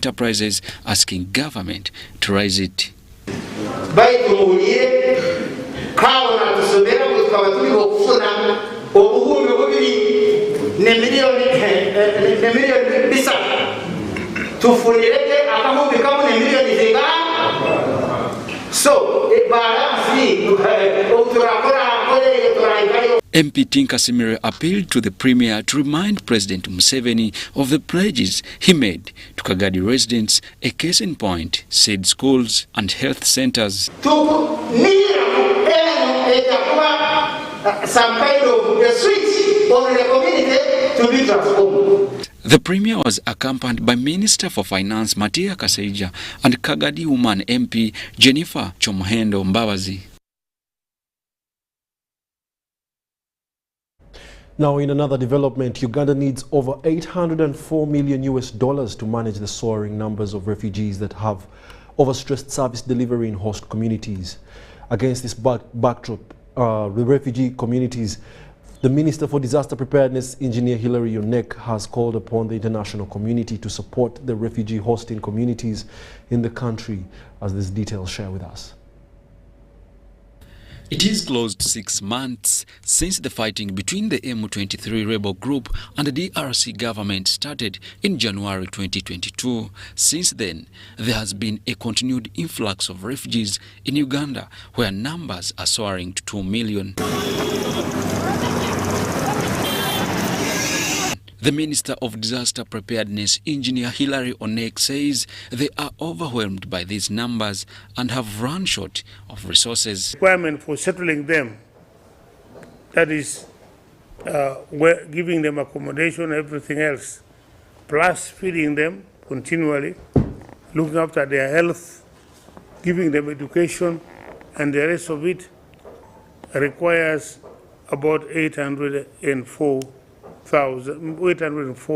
enterprises, asking government to raise it. MP Tinkasimire appealed to the Premier to remind President Museveni of the pledges he made to Kagadi residents, a case in point, said schools and health centers. Some kind of a switch on the community to be transformed. The Premier was accompanied by Minister for Finance Matia Kasese and Kagadi woman MP Jennifer Chomuhendo Mbabazi. Now, in another development, Uganda needs over $804 million to manage the soaring numbers of refugees that have overstressed service delivery in host communities. Against this backdrop, the refugee communities, the Minister for Disaster Preparedness, Engineer Hilary Onek, has called upon the international community to support the refugee hosting communities in the country, as these details share with us. It is close to 6 months since the fighting between the M23 rebel group and the DRC government started in January 2022. Since then, there has been a continued influx of refugees in Uganda, where numbers are soaring to 2 million. The Minister of Disaster Preparedness, Engineer Hilary Onek, says they are overwhelmed by these numbers and have run short of resources. Requirement for settling them, that is, giving them accommodation, everything else, plus feeding them continually, looking after their health, giving them education, and the rest of it requires about $804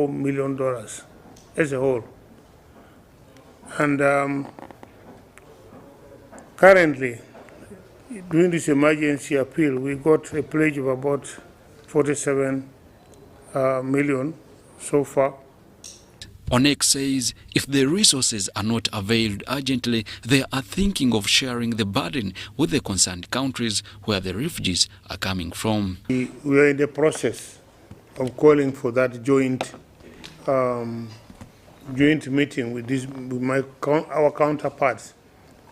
million as a whole. And currently, during this emergency appeal, we got a pledge of about 47 million so far. Onek says if the resources are not availed urgently, they are thinking of sharing the burden with the concerned countries where the refugees are coming from. We are in the process of calling for that joint meeting with our counterparts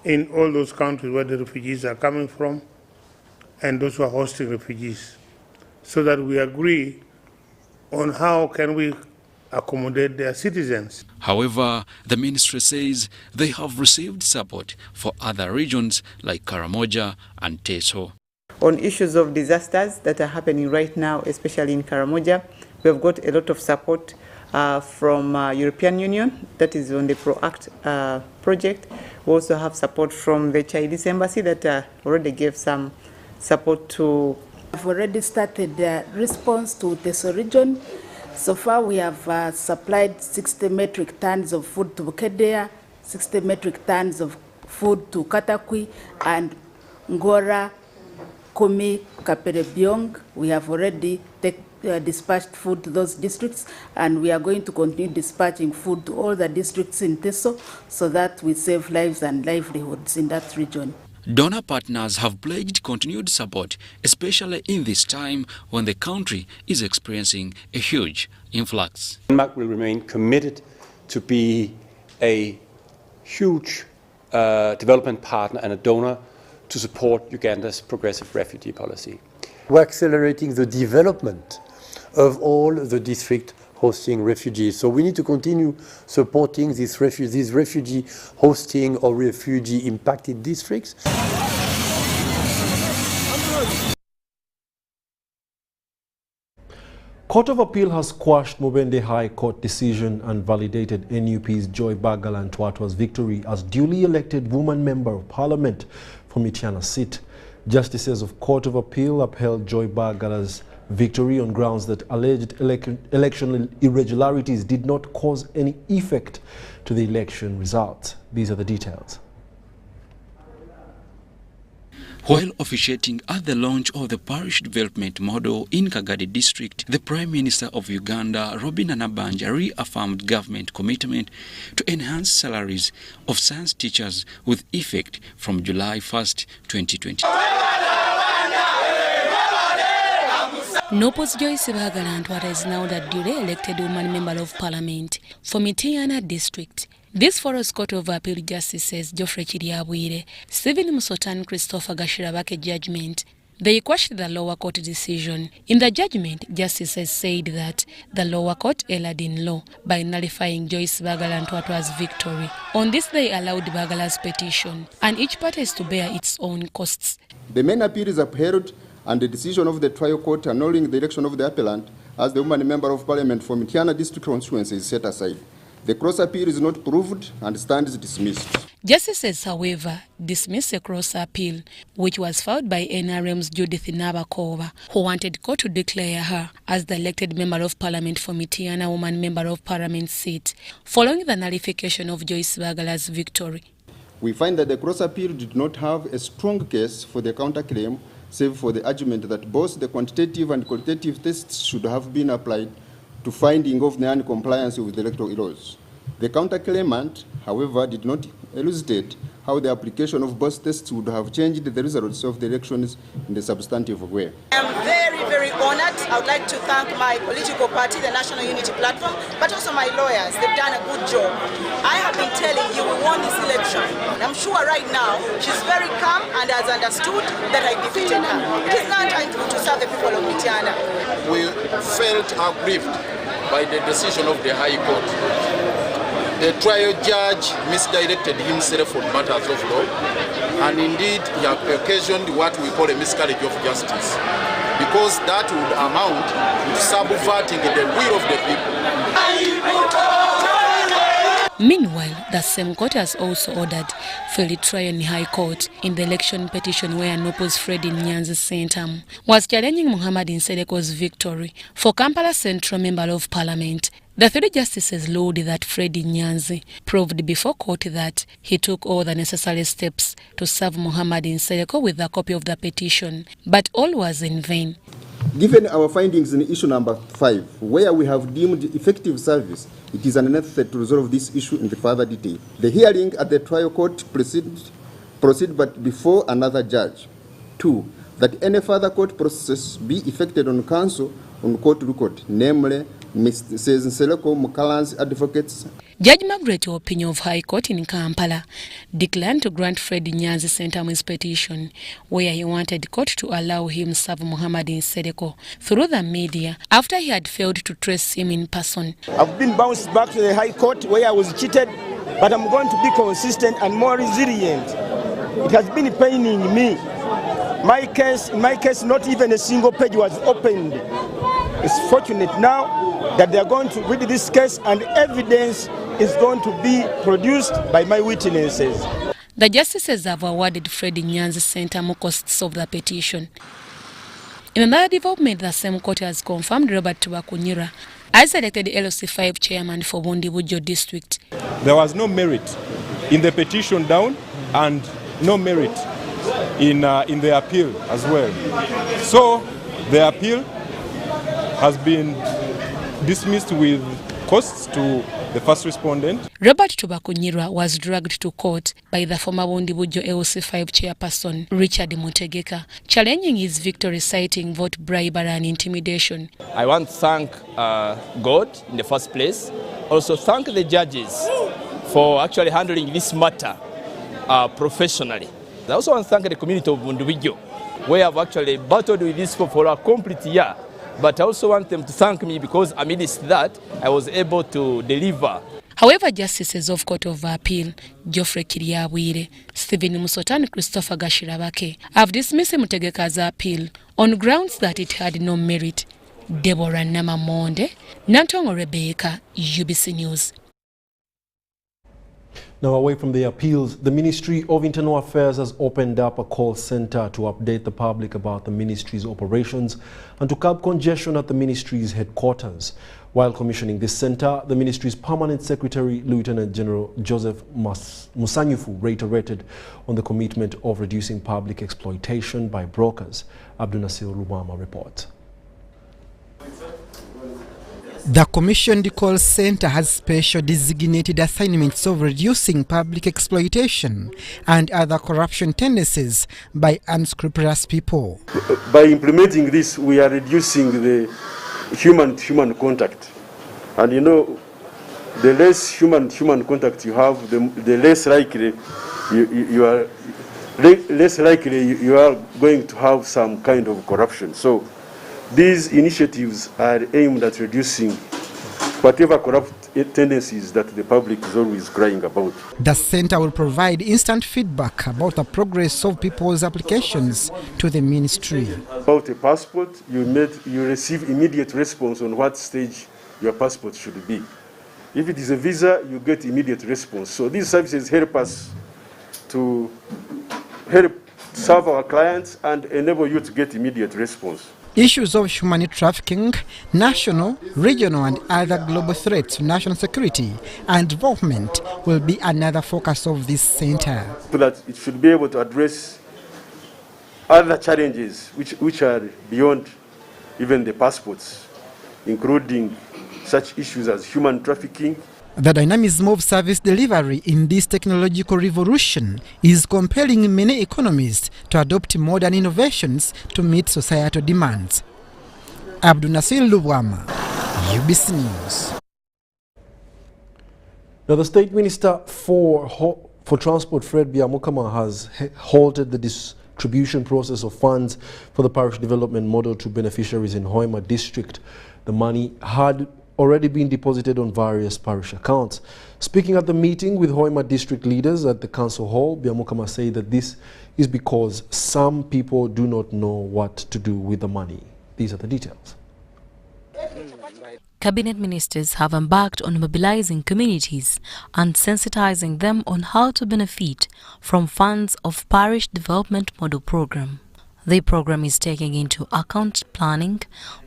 in all those countries where the refugees are coming from and those who are hosting refugees, so that we agree on how can we accommodate their citizens. However, the ministry says they have received support for other regions like Karamoja and Teso. On issues of disasters that are happening right now, especially in Karamoja, we have got a lot of support from European Union, that is on the PROACT project. We also have support from the Chinese embassy that already gave some support to. We've already started the response to Teso region. So far we have supplied 60 metric tons of food to Bukedea, 60 metric tons of food to Katakwi and Ngora, Kumi, Kaperebiong. We have already dispatched food to those districts, and we are going to continue dispatching food to all the districts in Teso so that we save lives and livelihoods in that region. Donor partners have pledged continued support, especially in this time when the country is experiencing a huge influx. Denmark will remain committed to be a huge development partner and a donor to support Uganda's progressive refugee policy. We're accelerating the development of all the district hosting refugees. So we need to continue supporting these refugee hosting or refugee impacted districts. Court of Appeal has quashed Mubende High Court decision and validated NUP's Joy Bagalan Twatwa's victory as duly elected woman member of parliament from Mityana seat. Justices of Court of Appeal upheld Joy Bagala's victory on grounds that alleged election irregularities did not cause any effect to the election results. These are the details. While officiating at the launch of the parish development model in Kagadi district, the Prime Minister of Uganda, Robin Anabanja, reaffirmed government commitment to enhance salaries of science teachers with effect from July 1st, 2020. Nopos Joyce Bagalantwata is now the duly elected woman member of parliament for Mityana district. This Forest Court of Appeal Justices Geoffrey Chiriabwire, Stephen Musotan Christopher Gashirabake judgment. They quashed the lower court decision. In the judgment, justices said that the lower court erred in law by nullifying Joyce Bagalantwata's victory. On this, they allowed Bagala's petition, and each party is to bear its own costs. The main appeal is upheld, and the decision of the trial court annulling the election of the appellant as the woman member of parliament for Mityana district constituency is set aside. The cross appeal is not proved and stands dismissed. Justices, however, dismissed a cross appeal, which was filed by NRM's Judith Nabakova, who wanted court to declare her as the elected member of parliament for Mityana woman member of parliament seat, following the nullification of Joyce Bagala's victory. We find that the cross appeal did not have a strong case for the counterclaim, save for the argument that both the quantitative and qualitative tests should have been applied to finding of non-compliance with the electoral laws. The counterclaimant, however, did not elucidate how the application of both tests would have changed the results of the elections in a substantive way. I am very, very honored. I would like to thank my political party, the National Unity Platform, but also my lawyers. They've done a good job. I have been telling you we won this election. I'm sure right now she's very calm and has understood that I defeated her. It is now time to serve the people of Mityana. We felt aggrieved by the decision of the High Court. The trial judge misdirected himself on matters of law, and indeed he occasioned what we call a miscarriage of justice, because that would amount to subverting the will of the people. Meanwhile, the same court has also ordered for a trial in High Court in the election petition where Nopo's Fred Nyanzi Centam was challenging Muhammad Nsedeko's victory for Kampala Central Member of Parliament. The three justices ruled that Fred Nyanzi proved before court that he took all the necessary steps to serve Muhammad Nsedeko with a copy of the petition, but all was in vain. Given our findings in issue number 5, where we have deemed effective service, it is unnecessary to resolve this issue in the further detail. The hearing at the trial court proceed but before another judge. 2, that any further court process be effected on counsel on court record, namely Mrs. Nseleko Mukalan's advocates. Judge Margaret Opinion of High Court in Kampala declined to grant Fred Nyanzi Centam's petition, where he wanted court to allow him serve Muhammad Nsedeko through the media after he had failed to trace him in person. I've been bounced back to the High Court where I was cheated, but I'm going to be consistent and more resilient. It has been paining me. In my case, not even a single page was opened. It's fortunate now that they are going to read this case and evidence is going to be produced by my witnesses. The justices have awarded Fred Nyanzi Centam costs of the petition. In another development, the same court has confirmed Robert Tubakunyira as elected LC5 chairman for Bundibujo district. There was no merit in the petition down and no merit in the appeal as well. So the appeal has been dismissed with costs to the first respondent. Robert Tubakunyira was dragged to court by the former Bundibujo LC5 chairperson Richard Mutegeka, challenging his victory, citing vote bribery and intimidation. I want to thank God in the first place. Also thank the judges for actually handling this matter professionally. I also want to thank the community of Bundibujo, where I've actually battled with this for a complete year. But I also want them to thank me because amidst that, I was able to deliver. However, justices of Court of Appeal, Geoffrey Chiriabwire, Stephen Musotan and Christopher Gashirabake, have dismissed Mutegeka's appeal on grounds that it had no merit. Deborah Namamonde, Nantongo Rebecca, UBC News. Now, away from the appeals, the Ministry of Internal Affairs has opened up a call center to update the public about the ministry's operations and to curb congestion at the ministry's headquarters. While commissioning this centre, the ministry's permanent secretary, Lieutenant General Joseph Musanyufu, reiterated on the commitment of reducing public exploitation by brokers. Abdunasir Lubama reports. The commissioned call centre has special designated assignments of reducing public exploitation and other corruption tendencies by unscrupulous people. By implementing this, we are reducing the human-to-human contact. And you know, the less human-to-human contact you have, the less likely you are going to have some kind of corruption. So these initiatives are aimed at reducing whatever corrupt tendencies that the public is always crying about. The centre will provide instant feedback about the progress of people's applications to the ministry. About a passport, you receive immediate response on what stage your passport should be. If it is a visa, you get immediate response. So these services help us to serve our clients and enable you to get immediate response. Issues of human trafficking, national, regional and other global threats to national security and development will be another focus of this centre. So that it should be able to address other challenges which are beyond even the passports, including such issues as human trafficking. The dynamism of service delivery in this technological revolution is compelling many economies to adopt modern innovations to meet societal demands. Abdunasir Lubwama, UBC News. Now, the State Minister for Transport, Fred Byamukama, has halted the distribution process of funds for the parish development model to beneficiaries in Hoima district. The money had already been deposited on various parish accounts. Speaking at the meeting with Hoima district leaders at the council hall, Byamukama said that this is because some people do not know what to do with the money. These are the details. Cabinet ministers have embarked on mobilizing communities and sensitizing them on how to benefit from funds of Parish Development Model Program. The program is taking into account planning,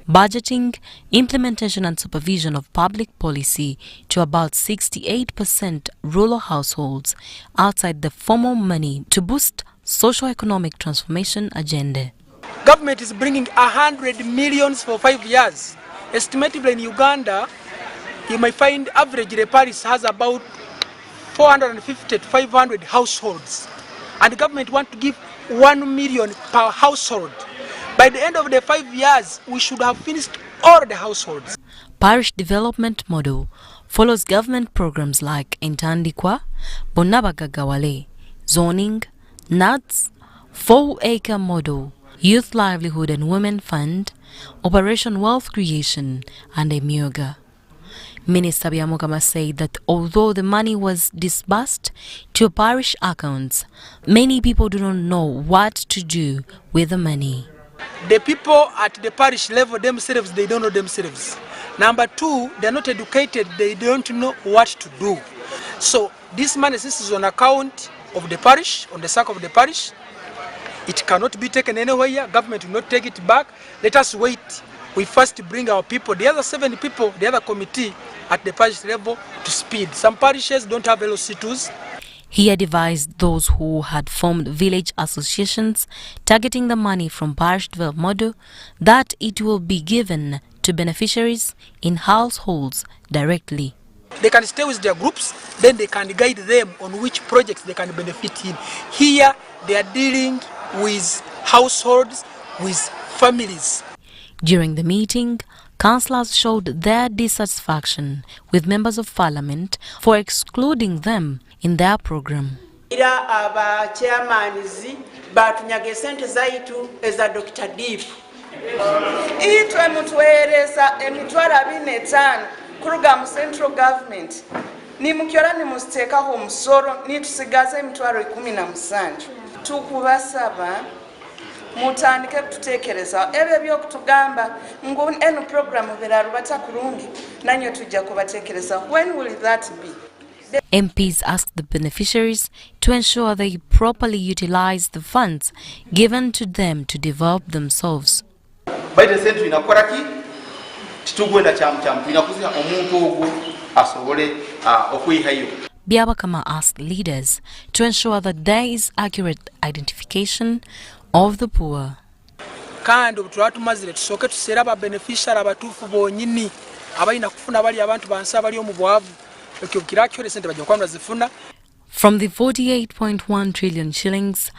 budgeting, implementation and supervision of public policy to about 68% rural households outside the formal money to boost socio-economic transformation agenda. Government is bringing 100 million for 5 years. Estimatively in Uganda, you might find average the parish has about 450 to 500 households. And the government wants to give 1 million per household. By the end of the 5 years, we should have finished all the households. Parish Development Model follows government programs like Entandikwa, Bonabagagawale, Zoning, NUTS, 4-Acre Model, Youth Livelihood and Women Fund, Operation Wealth Creation, and Emyoga. Minister Byamukama said that although the money was disbursed to parish accounts, many people do not know what to do with the money. The people at the parish level themselves, they don't know themselves. Number two, they're not educated, they don't know what to do. So this money, since it's on account of the parish, on the sack of the parish, it cannot be taken anywhere. Government will not take it back. Let us wait. We first bring our people, the other 7 people, the other committee at the parish level to speed. Some parishes don't have LOC2s. He advised those who had formed village associations targeting the money from Parish Development Model that it will be given to beneficiaries in households directly. They can stay with their groups, then they can guide them on which projects they can benefit in. Here, they are dealing with households, with families. During the meeting, councillors showed their dissatisfaction with members of parliament for excluding them in their program. Aba chairmans batunyaga sente zaitu eza Dr. Deep. Itwe mutwereza emitwalo 45 kuruga mu central government. Ni mukyola ni mustekaho omusoro nitusigaza emitwalo 17. Tukubasaba mutandike kututekereza ebyo byokutugamba ngu eno program beraru batakulungi nanyo tujja kubatekereza. When will that be? MPs asked the beneficiaries to ensure they properly utilize the funds given to them to develop themselves. By the centre inakoraki titugwenda kyamu tulina kuzina omuntu ogwo asobole okuyihayo. Byabakama asked leaders to ensure that there is accurate identification of the poor. Kandi obutwatumaze tusooke tuseera aba beneficiary abatuufu bonyini abalina kufuna bali abantu bansi abali omu bwavu ekyo kirakyole sente bajja kwamula zifuna. From the 48.1 trillion shillings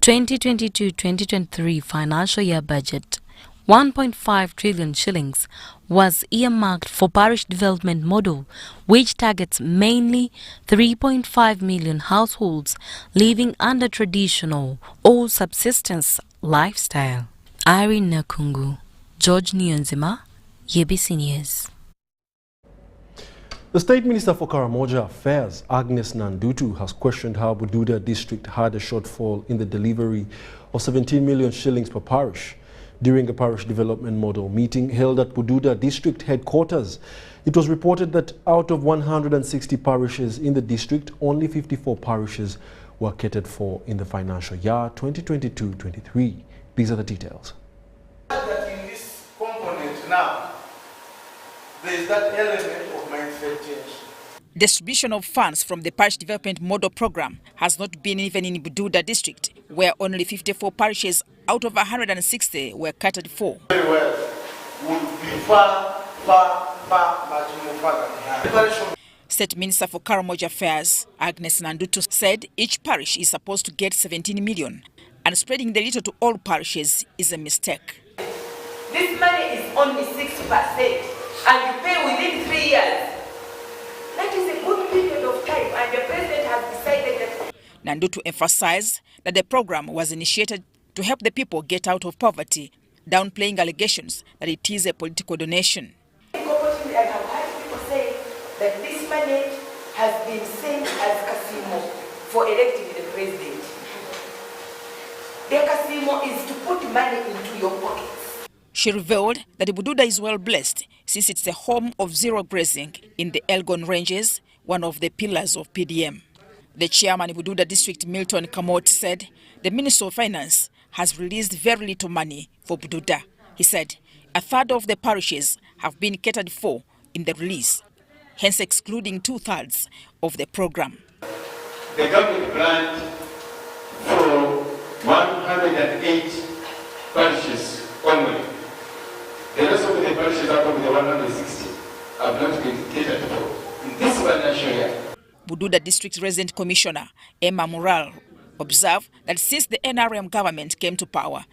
2022-2023 financial year budget, 1.5 trillion shillings was earmarked for parish development model, which targets mainly 3.5 million households living under traditional or subsistence lifestyle. Irene Nakungu, George Nyonzima, UBC News. The State Minister for Karamoja Affairs, Agnes Nandutu, has questioned how Bududa district had a shortfall in the delivery of 17 million shillings per parish. During a parish development model meeting held at Bududa district headquarters, it was reported that out of 160 parishes in the district, only 54 parishes were catered for in the financial year 2022-23. These are the details. In this component now, there is that element of mindset change. Distribution of funds from the Parish Development Model Program has not been even in Bududa district, where only 54 parishes out of 160 were catered for. Very well, would be far much more further behind. State Minister for Karamoja Affairs, Agnes Nandutu, said each parish is supposed to get 17 million, and spreading the little to all parishes is a mistake. This money is only 6%, and you pay within 3 years. That is a good period of time, and the president has decided that. Nandutu emphasized that the program was initiated to help the people get out of poverty, downplaying allegations that it is a political donation. I have heard people say that this money has been sent as casino for electing the president. The casino is to put money into your pockets. She revealed that Bududa is well blessed since it's the home of zero grazing in the Elgon Ranges, one of the pillars of PDM. The chairman of Bududa district, Milton Kamot, said the Minister of Finance has released very little money for Bududa. He said a third of the parishes have been catered for in the release, hence excluding 2/3 of the program. The government planned for 108 parishes only. The rest of the parishes out of the 160 have not been catered for in this financial year. Bududa District Resident Commissioner Emma Mural observed that since the NRM government came to power,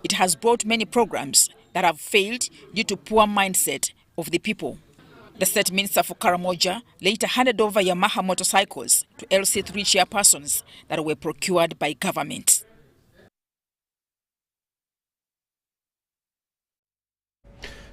it has brought many programs that have failed due to poor mindset of the people. The State Minister for Karamoja later handed over Yamaha motorcycles to LC3 chairpersons that were procured by government.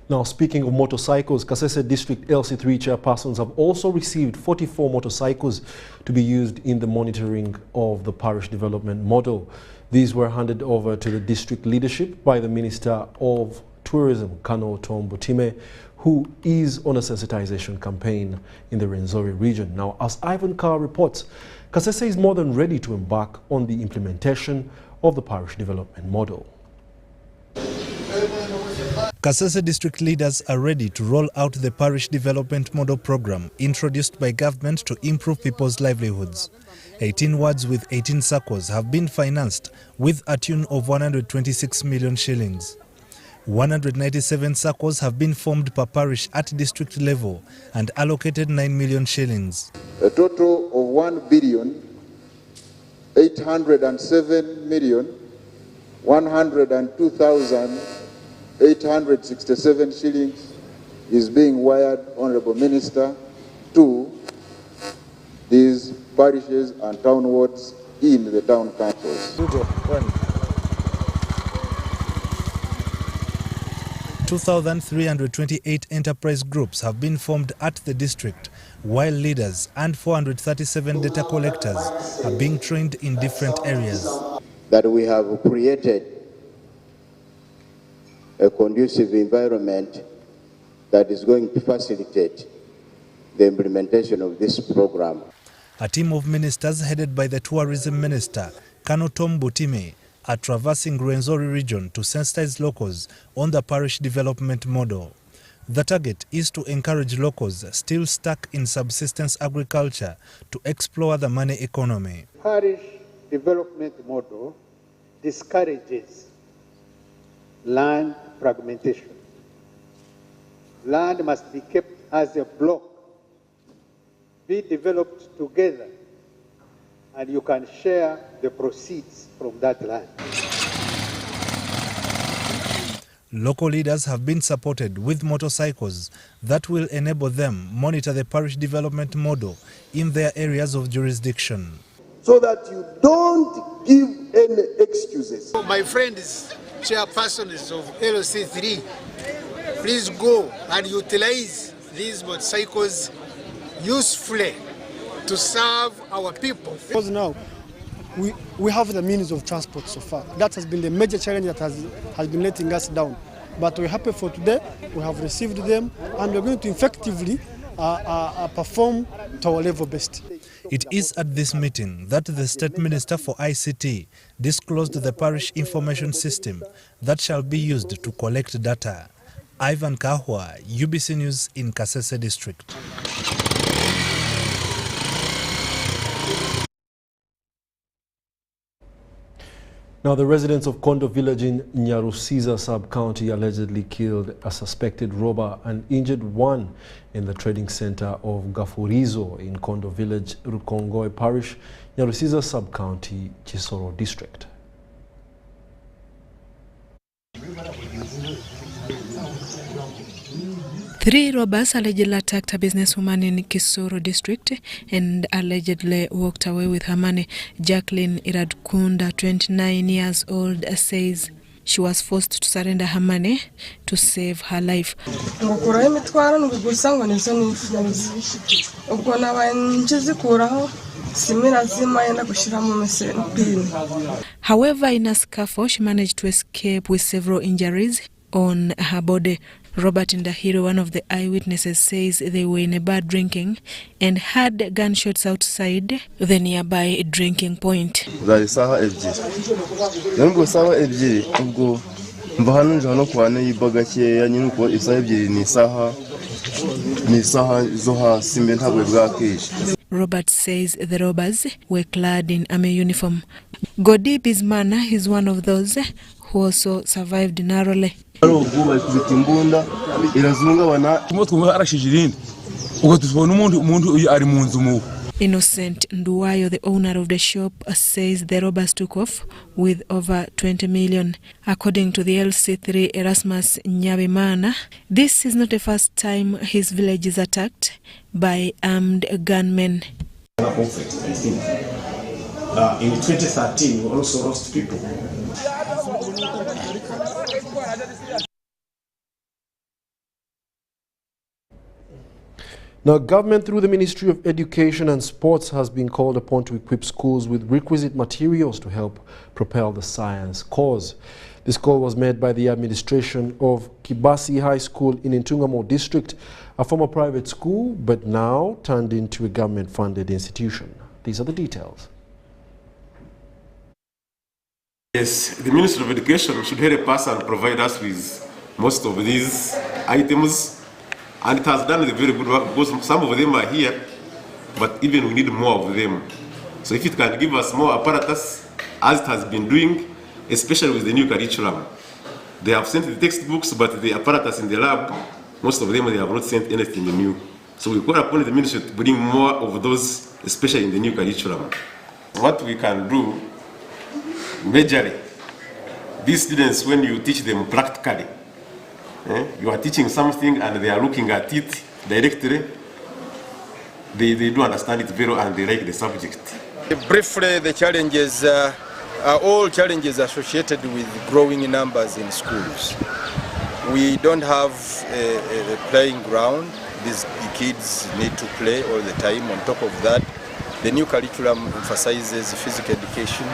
Now, speaking of motorcycles, Kasese District LC3 chairpersons have also received 44 motorcycles to be used in the monitoring of the parish development model. These were handed over to the district leadership by the Minister of Tourism, Kano Tom Butime, who is on a sensitization campaign in the Rwenzori region. Now, as Ivan Carr reports, Kasese is more than ready to embark on the implementation of the parish development model. Kasese district leaders are ready to roll out the parish development model program introduced by government to improve people's livelihoods. 18 wards with 18 circles have been financed with a tune of 126 million shillings. 197 circles have been formed per parish at district level and allocated 9 million shillings. A total of 1,807,102,867 shillings is being wired, Honorable Minister, to these parishes and town wards in the town councils. 2,328 enterprise groups have been formed at the district, while leaders and 437 data collectors are being trained in different areas. That we have created a conducive environment that is going to facilitate the implementation of this program. A team of ministers headed by the Tourism Minister, Kano Tom Butime, are traversing Rwenzori region to sensitize locals on the parish development model. The target is to encourage locals still stuck in subsistence agriculture to explore the money economy. Parish development model discourages land fragmentation. Land must be kept as a block, be developed together, and you can share the proceeds from that land. Local leaders have been supported with motorcycles that will enable them monitor the parish development model in their areas of jurisdiction. So that you don't give any excuses. My friends, chairpersons of LC3, please go and utilize these motorcycles usefully to serve our people. Because now we have the means of transport so far. That has been the major challenge that has been letting us down. But we're happy for today. We have received them and we're going to effectively perform to our level best. It is at this meeting that the State Minister for ICT disclosed the parish information system that shall be used to collect data. Ivan Kahwa, UBC News in Kasese District. Now, the residents of Kondo village in Nyarusiza sub-county allegedly killed a suspected robber and injured one in the trading center of Gafurizo in Kondo village, Rukongoe Parish, Nyarusiza sub-county, Chisoro district. Three robbers allegedly attacked a businesswoman in Kisoro district and allegedly walked away with her money. Jacqueline Iradkunda, 29 years old, says she was forced to surrender her money to save her life. However, in a scuffle, she managed to escape with several injuries on her body. Robert Ndahiro, one of the eyewitnesses, says they were in a bar drinking and heard gunshots outside the nearby drinking point. Robert says the robbers were clad in army uniform. Godi Bismana is one of those who also survived narrowly. Innocent Nduwayo, the owner of the shop, says the robbers took off with over 20 million. According to the LC3 Erasmus Nyabimana, this is not the first time his village is attacked by armed gunmen. In 2013, we also lost people. Now, government through the Ministry of Education and Sports has been called upon to equip schools with requisite materials to help propel the science cause. This call was made by the administration of Kibasi High School in Intungamo District, a former private school, but now turned into a government-funded institution. These are the details. Yes, the Ministry of Education should help us and provide us with most of these items. And it has done a very good work because some of them are here, but even we need more of them. So if it can give us more apparatus, as it has been doing, especially with the new curriculum. They have sent the textbooks, but the apparatus in the lab, most of them, they have not sent anything new. So we call upon the ministry to bring more of those, especially in the new curriculum. What we can do, majorly, these students, when you teach them practically, you are teaching something and they are looking at it directly, they do understand it very well and they like the subject. Briefly, the challenges are all challenges associated with growing numbers in schools. We don't have a playing ground. These kids need to play all the time. On top of that, the new curriculum emphasizes physical education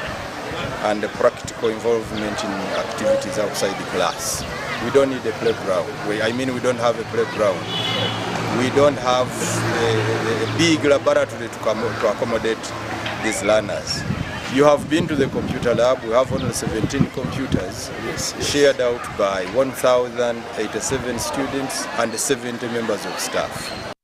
and the practical involvement in activities outside the class. We don't need a playground. We don't have a playground. We don't have a big laboratory to accommodate these learners. You have been to the computer lab. We have only 17 computers shared out by 1,087 students and 70 members of staff.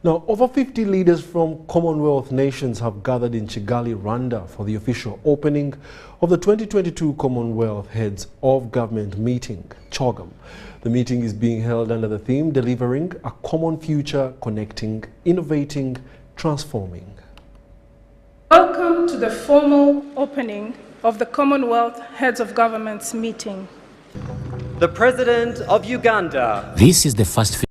Now, over 50 leaders from Commonwealth nations have gathered in Kigali, Rwanda for the official opening of the 2022 Commonwealth Heads of Government meeting, CHOGM. The meeting is being held under the theme, Delivering a Common Future, Connecting, Innovating, Transforming. Welcome to the formal opening of the Commonwealth Heads of Governments meeting. The President of Uganda. This is the first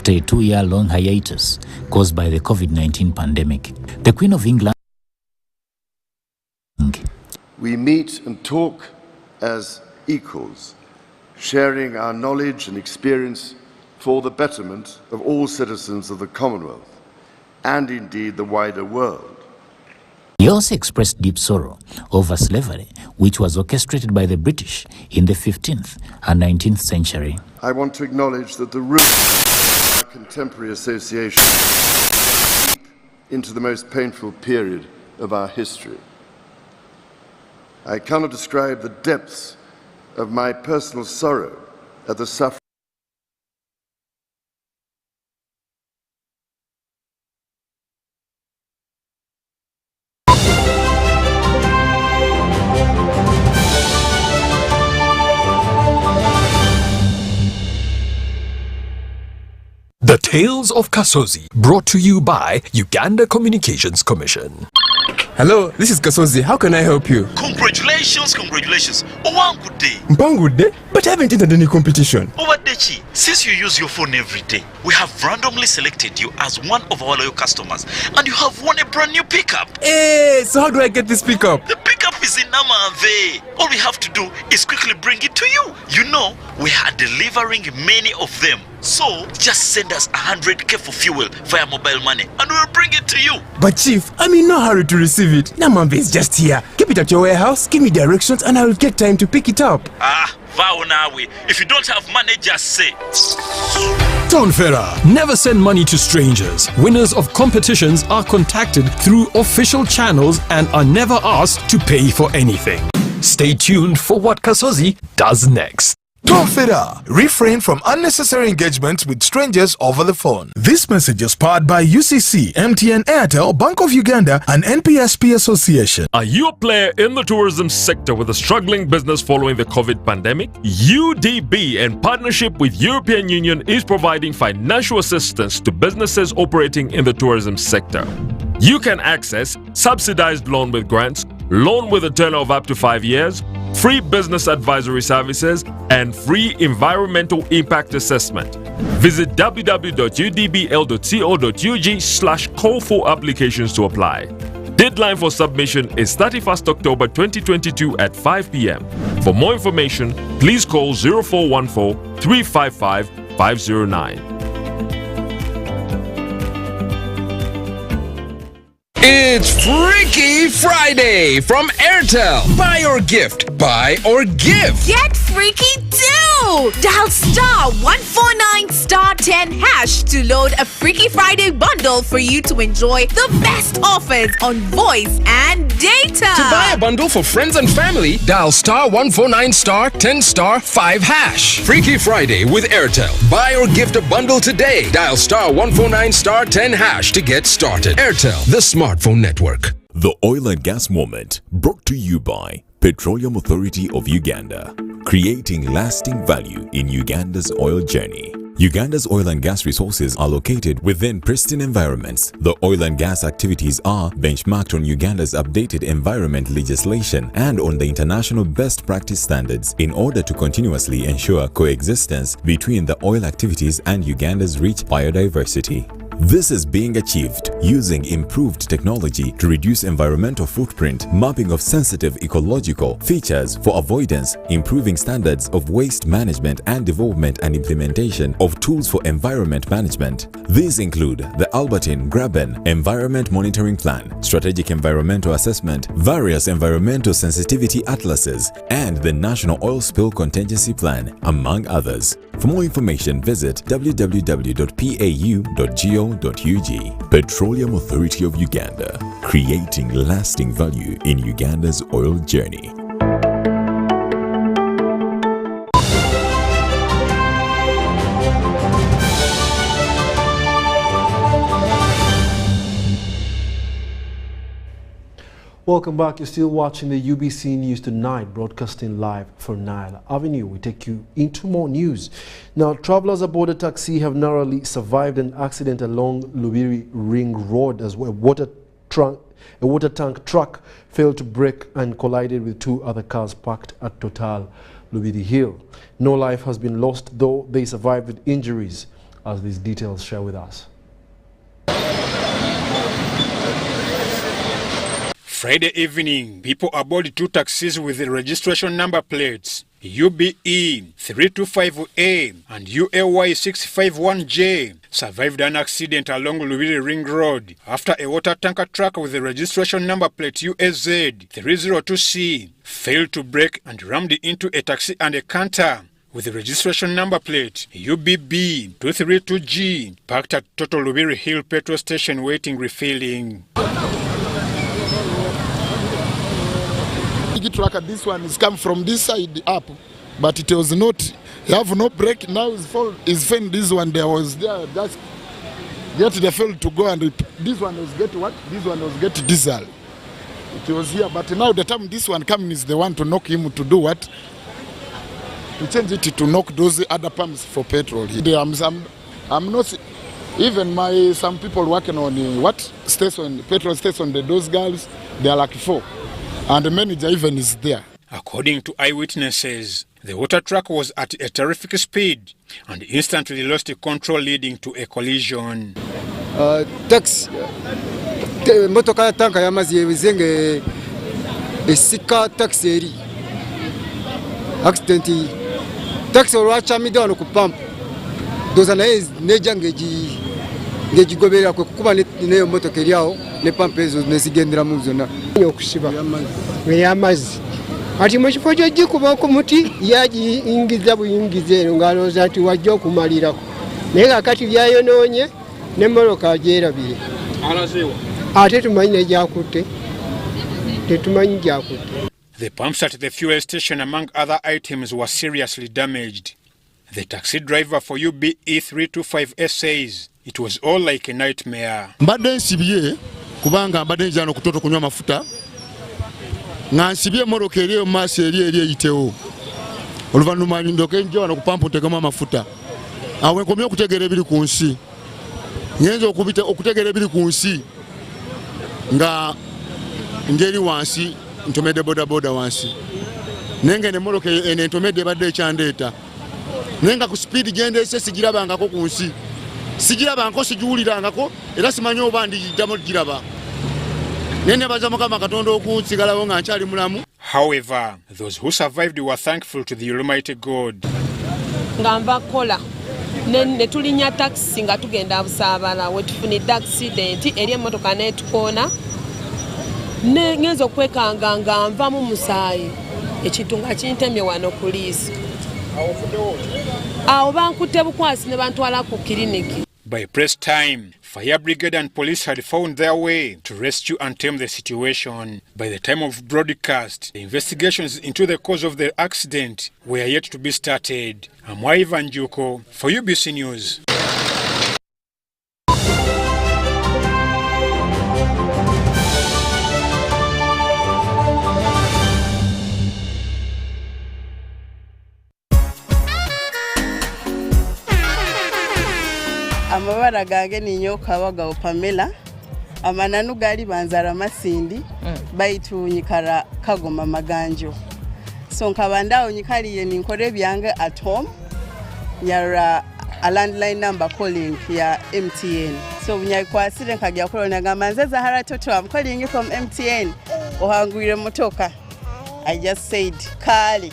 2-year-long hiatus caused by the COVID-19 pandemic. The Queen of England. We meet and talk as equals, sharing our knowledge and experience for the betterment of all citizens of the Commonwealth and indeed the wider world. He also expressed deep sorrow over slavery, which was orchestrated by the British in the 15th and 19th century. I want to acknowledge that the root of our contemporary association goes deep into the most painful period of our history. I cannot describe the depths of my personal sorrow at the suffering. The Tales of Kasese, brought to you by Uganda Communications Commission. Hello, this is Kasese. How can I help you? Congratulations, congratulations. Oh, one good day. One good day? But I haven't entered any competition. Over Dechi, since you use your phone every day, we have randomly selected you as one of our loyal customers, and you have won a brand new pickup. Hey, so how do I get this pickup? The pickup is in Namave. All we have to do is quickly bring it to you. You know, we are delivering many of them. So, just send us 100k for fuel via mobile money and we'll bring it to you. But Chief, I'm in no hurry to receive it. Namambe is just here. Keep it at your warehouse, give me directions and I will get time to pick it up. Vow nawe. If you don't have money, just say. Tonfera, never send money to strangers. Winners of competitions are contacted through official channels and are never asked to pay for anything. Stay tuned for what Kasese does next. Tonfera, refrain from unnecessary engagements with strangers over the phone. This message is powered by UCC, MTN, Airtel, Bank of Uganda and NPSP Association. Are you a player in the tourism sector with a struggling business following the COVID pandemic? UDB, in partnership with European Union, is providing financial assistance to businesses operating in the tourism sector. You can access subsidized loan with grants, loan with a tenure of up to 5 years, free business advisory services, and free environmental impact assessment. Visit www.udbl.co.ug/call for applications to apply. Deadline for submission is 31st October 2022 at 5 p.m. For more information, please call 0414 355 509. It's Freaky Friday from Airtel. Buy or gift. Buy or give. Get freaky too! Dial *149*10# to load a Freaky Friday bundle for you to enjoy the best offers on voice and data. To buy a bundle for friends and family, dial *149*10*5#. Freaky Friday with Airtel. Buy or gift a bundle today. Dial *149*10# to get started. Airtel, the smartphone network. The Oil and Gas Moment, brought to you by Petroleum Authority of Uganda, creating lasting value in Uganda's oil journey. Uganda's oil and gas resources are located within pristine environments. The oil and gas activities are benchmarked on Uganda's updated environment legislation and on the international best practice standards in order to continuously ensure coexistence between the oil activities and Uganda's rich biodiversity. This is being achieved using improved technology to reduce environmental footprint, mapping of sensitive ecological features for avoidance, improving standards of waste management and development and implementation of tools for environment management. These include the Albertine Graben Environment Monitoring Plan, Strategic Environmental Assessment, various environmental sensitivity atlases, and the National Oil Spill Contingency Plan, among others. For more information, visit www.pau.go.ug. Petroleum Authority of Uganda, creating lasting value in Uganda's oil journey. Welcome back. You're still watching the UBC News Tonight, broadcasting live from Nile Avenue. We take you into more news. Now, travelers aboard a taxi have narrowly survived an accident along Lubiri Ring Road as a water tank truck failed to brake and collided with two other cars parked at Total Lubiri Hill. No life has been lost, though they survived with injuries, as these details share with us. Friday evening, people aboard two taxis with the registration number plates UBE 325A and UAY 651J survived an accident along Lubiri Ring Road after a water tanker truck with the registration number plate UAZ 302C failed to brake and rammed into a taxi and a canter with the registration number plate UBB 232G parked at Total Lubiri Hill petrol station waiting refilling. Trucker, this one is come from this side up, but it was not, you have no brake, now is fine. This one there was there, just yet they failed to go, and this one was get what? This one was get diesel. It was here, but now the time this one coming is the one to knock him to do what? To change it to knock those other pumps for petrol. I'm not, even some people working on what station, petrol station, those girls, they are like 4. And the manager even is there. According to eyewitnesses, the water truck was at a terrific speed and instantly lost control, leading to a collision. Taxi motoka ya tanka yamazi yezenge esika taxi eri accident taxi olwacha midano ku pump doza naye neja ngejigobera ko kuba neyo motoka eriaho ne pump ezo nezigendera mu zona yokushiba yamazi ati mukifo gy'ogikuba ku muti yagiyingiza buyingiza eno ng'alowooza ati wajja okumalirako naye kakati byayonoonye n'emmoloka agyerabire ate tumanyi negyakutte tetumanyi gyakutte. The pumps at the fuel station, among other items, were seriously damaged. The taxi driver for UBE 325S says it was all like a nightmare. Mbadde nsibye kubanga mbadde njano kutoto kunywa mafuta nga nsibye moroka eri maaso eri eyitewo oluvannyuma ndoke njo wano ku pampu ntegamu amafuta awo nkomye okutegeera ebiri ku nsi ngenza okutegeera ebiri ku nsi nga ngeri wansi ntomedde bodaboda wansi nenge ne moroka ene ntomedde badde ekyandeeta nenga ku speed gyendese sigirabangako ku nsi sigirabangako sigiwulirangako era simanyi oba ndiyitamu giraba nene baza mukama katonda okunsigalawo nga nkyali mulamu. However, those who survived were thankful to the Almighty God. Ngamba kola ne tulinya taxi nga tugenda busaabala we tufunidde accident eri emmotoka netukoona ne ngenza okwekanga nga nvamu musaayi ekintu nga kintemye wano ku liisi awo bankutte bukwasi ne bantwala ku kiriniki. By press time, fire brigade and police had found their way to rescue and tame the situation. By the time of broadcast, the investigations into the cause of the accident were yet to be started. I'm Ivan Juko for UBC News. Amabara gange ninyo kawaga Pamela amananu gali banzara masindi baitu nyikara kagoma maganjo so nkabandao nyikaliye ninkore byange at home nyara a landline number calling here MTN. So when you kwasire nkajja kulona ngamba nze Zahara Toto, I'm calling you from MTN. Ohangwire motoka. I just said kali,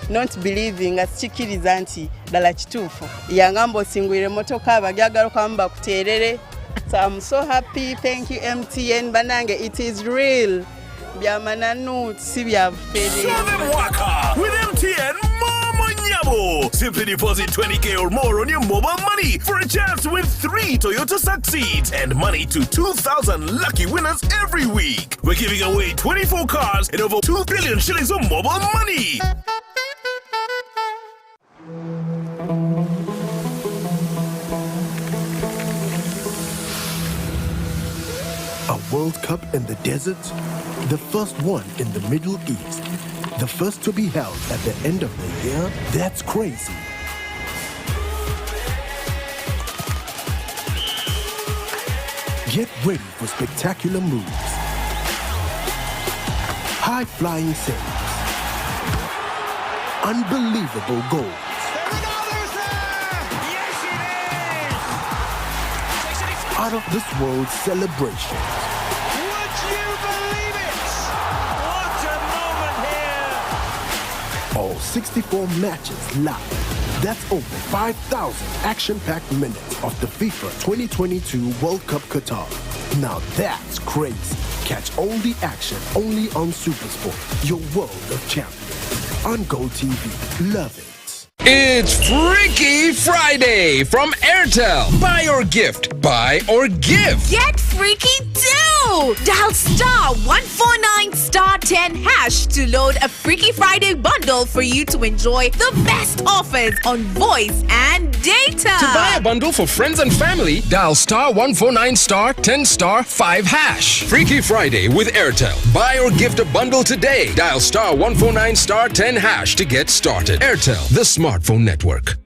not believing asikiriza nti dala kituufu. Yangambo singwire motoka bagyagala kwamba kuterere. So I'm so happy. Thank you MTN banange, it is real. Byamananu si bya feli. With MTN Mama Nyabo. Simply deposit 20K or more on your mobile money for a chance to win 3 Toyota Succeeds and money to 2,000 lucky winners every week. We're giving away 24 cars and over 2 billion shillings of mobile money. A World Cup in the desert? The first one in the Middle East. The first to be held at the end of the year? That's crazy. Get ready for spectacular moves. High-flying saves. Unbelievable goals. Out of this world celebration. Would you believe it? What a moment here! All 64 matches live. That's over 5,000 action-packed minutes of the FIFA 2022 World Cup Qatar. Now that's crazy. Catch all the action only on SuperSport, your world of champions. On Go TV. Love it. It's Freaky Friday from Airtel. Buy or gift. Buy or give. Get freaky too! Dial *149*10# to load a Freaky Friday bundle for you to enjoy the best offers on voice and data. To buy a bundle for friends and family, dial *149*10*5#. Freaky Friday with Airtel. Buy or gift a bundle today. Dial *149*10# to get started. Airtel, the smartphone network.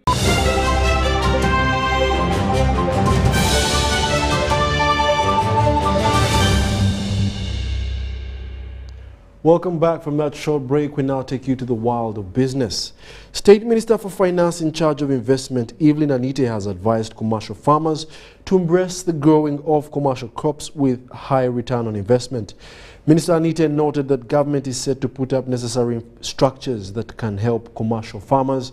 Welcome back from that short break. We now take you to the world of business. State Minister for Finance in charge of investment, Evelyn Anite, has advised commercial farmers to embrace the growing of commercial crops with high return on investment. Minister Anite noted that government is set to put up necessary structures that can help commercial farmers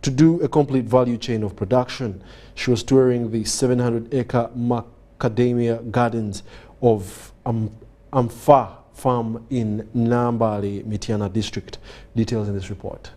to do a complete value chain of production. She was touring the 700-acre macadamia gardens of Amfa farm in Nambale, Mityana district. Details in this report.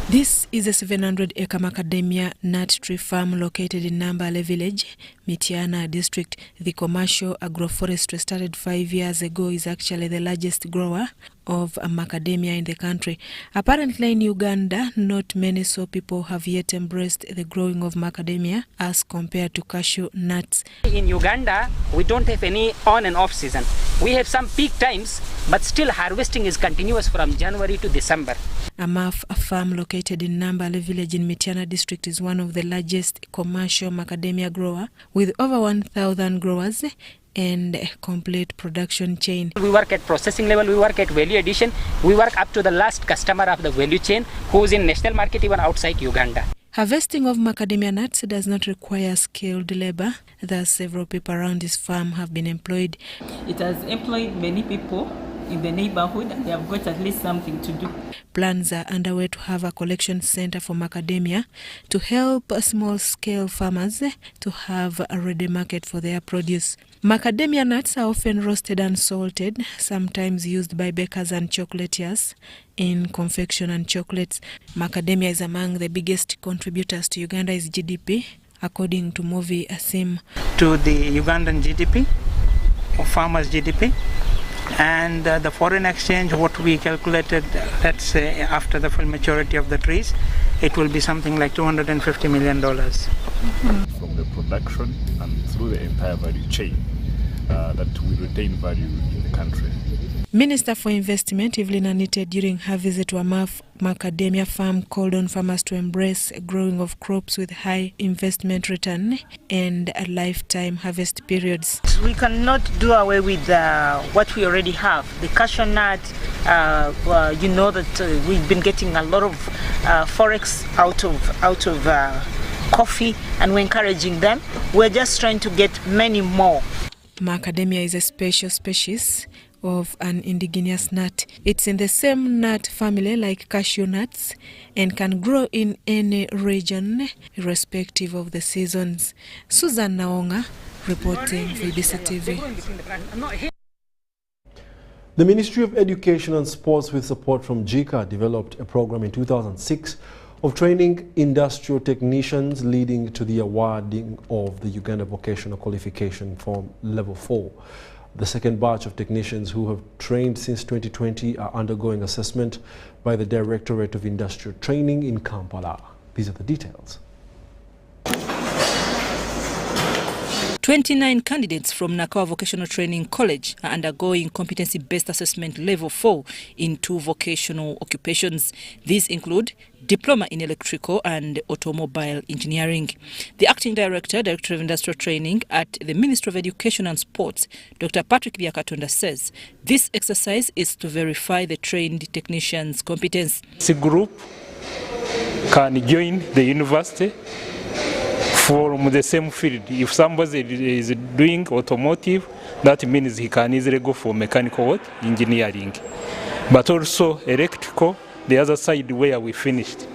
This is a 700-acre macadamia nut tree farm located in Nambale village, Mityana district. The commercial agroforestry started 5 years ago is actually the largest grower of macadamia in the country. Apparently in Uganda, not many so people have yet embraced the growing of macadamia as compared to cashew nuts. In Uganda, we don't have any on and off season. We have some peak times, but still harvesting is continuous from January to December. Amaf, a farm located in Nambale village in Mityana district, is one of the largest commercial macadamia grower with over 1,000 growers and a complete production chain. We work at processing level, we work at value addition, we work up to the last customer of the value chain who is in national market even outside Uganda. Harvesting of macadamia nuts does not require skilled labor, thus several people around this farm have been employed. It has employed many people in the neighborhood and they have got at least something to do. Plans are underway to have a collection center for macadamia to help small-scale farmers to have a ready market for their produce. Macadamia nuts are often roasted and salted, sometimes used by bakers and chocolatiers in confection and chocolates. Macadamia is among the biggest contributors to Uganda's GDP, according to Movi Asim. To the Ugandan GDP, or farmers' GDP, and the foreign exchange, what we calculated, let's say after the full maturity of the trees, it will be something like $250 million. From the production and through the entire value chain, that we retain value in the country. Minister for Investment Evelyn Anite, during her visit to a macadamia farm, called on farmers to embrace growing of crops with high investment return and lifetime harvest periods. We cannot do away with what we already have. The cashew nut, you know that we've been getting a lot of forex out of coffee, and we're encouraging them. We're just trying to get many more. Macadamia is a special species of an indigenous nut. It's in the same nut family like cashew nuts and can grow in any region irrespective of the seasons. Susan Naonga reporting for UBC TV. The Ministry of Education and Sports, with support from JICA, developed a program in 2006 of training industrial technicians, leading to the awarding of the Uganda Vocational Qualification Form Level 4. The second batch of technicians who have trained since 2020 are undergoing assessment by the Directorate of Industrial Training in Kampala. These are the details. 29 candidates from Nakawa Vocational Training College are undergoing competency-based assessment level 4 in 2 vocational occupations. These include Diploma in Electrical and Automobile Engineering. The Acting Director of Industrial Training at the Ministry of Education and Sports, Dr. Patrick Byakatonda, says this exercise is to verify the trained technicians' competence. This group can join the university from the same field. If somebody is doing automotive, that means he can easily go for mechanical engineering. But also electrical, the other side where we finished,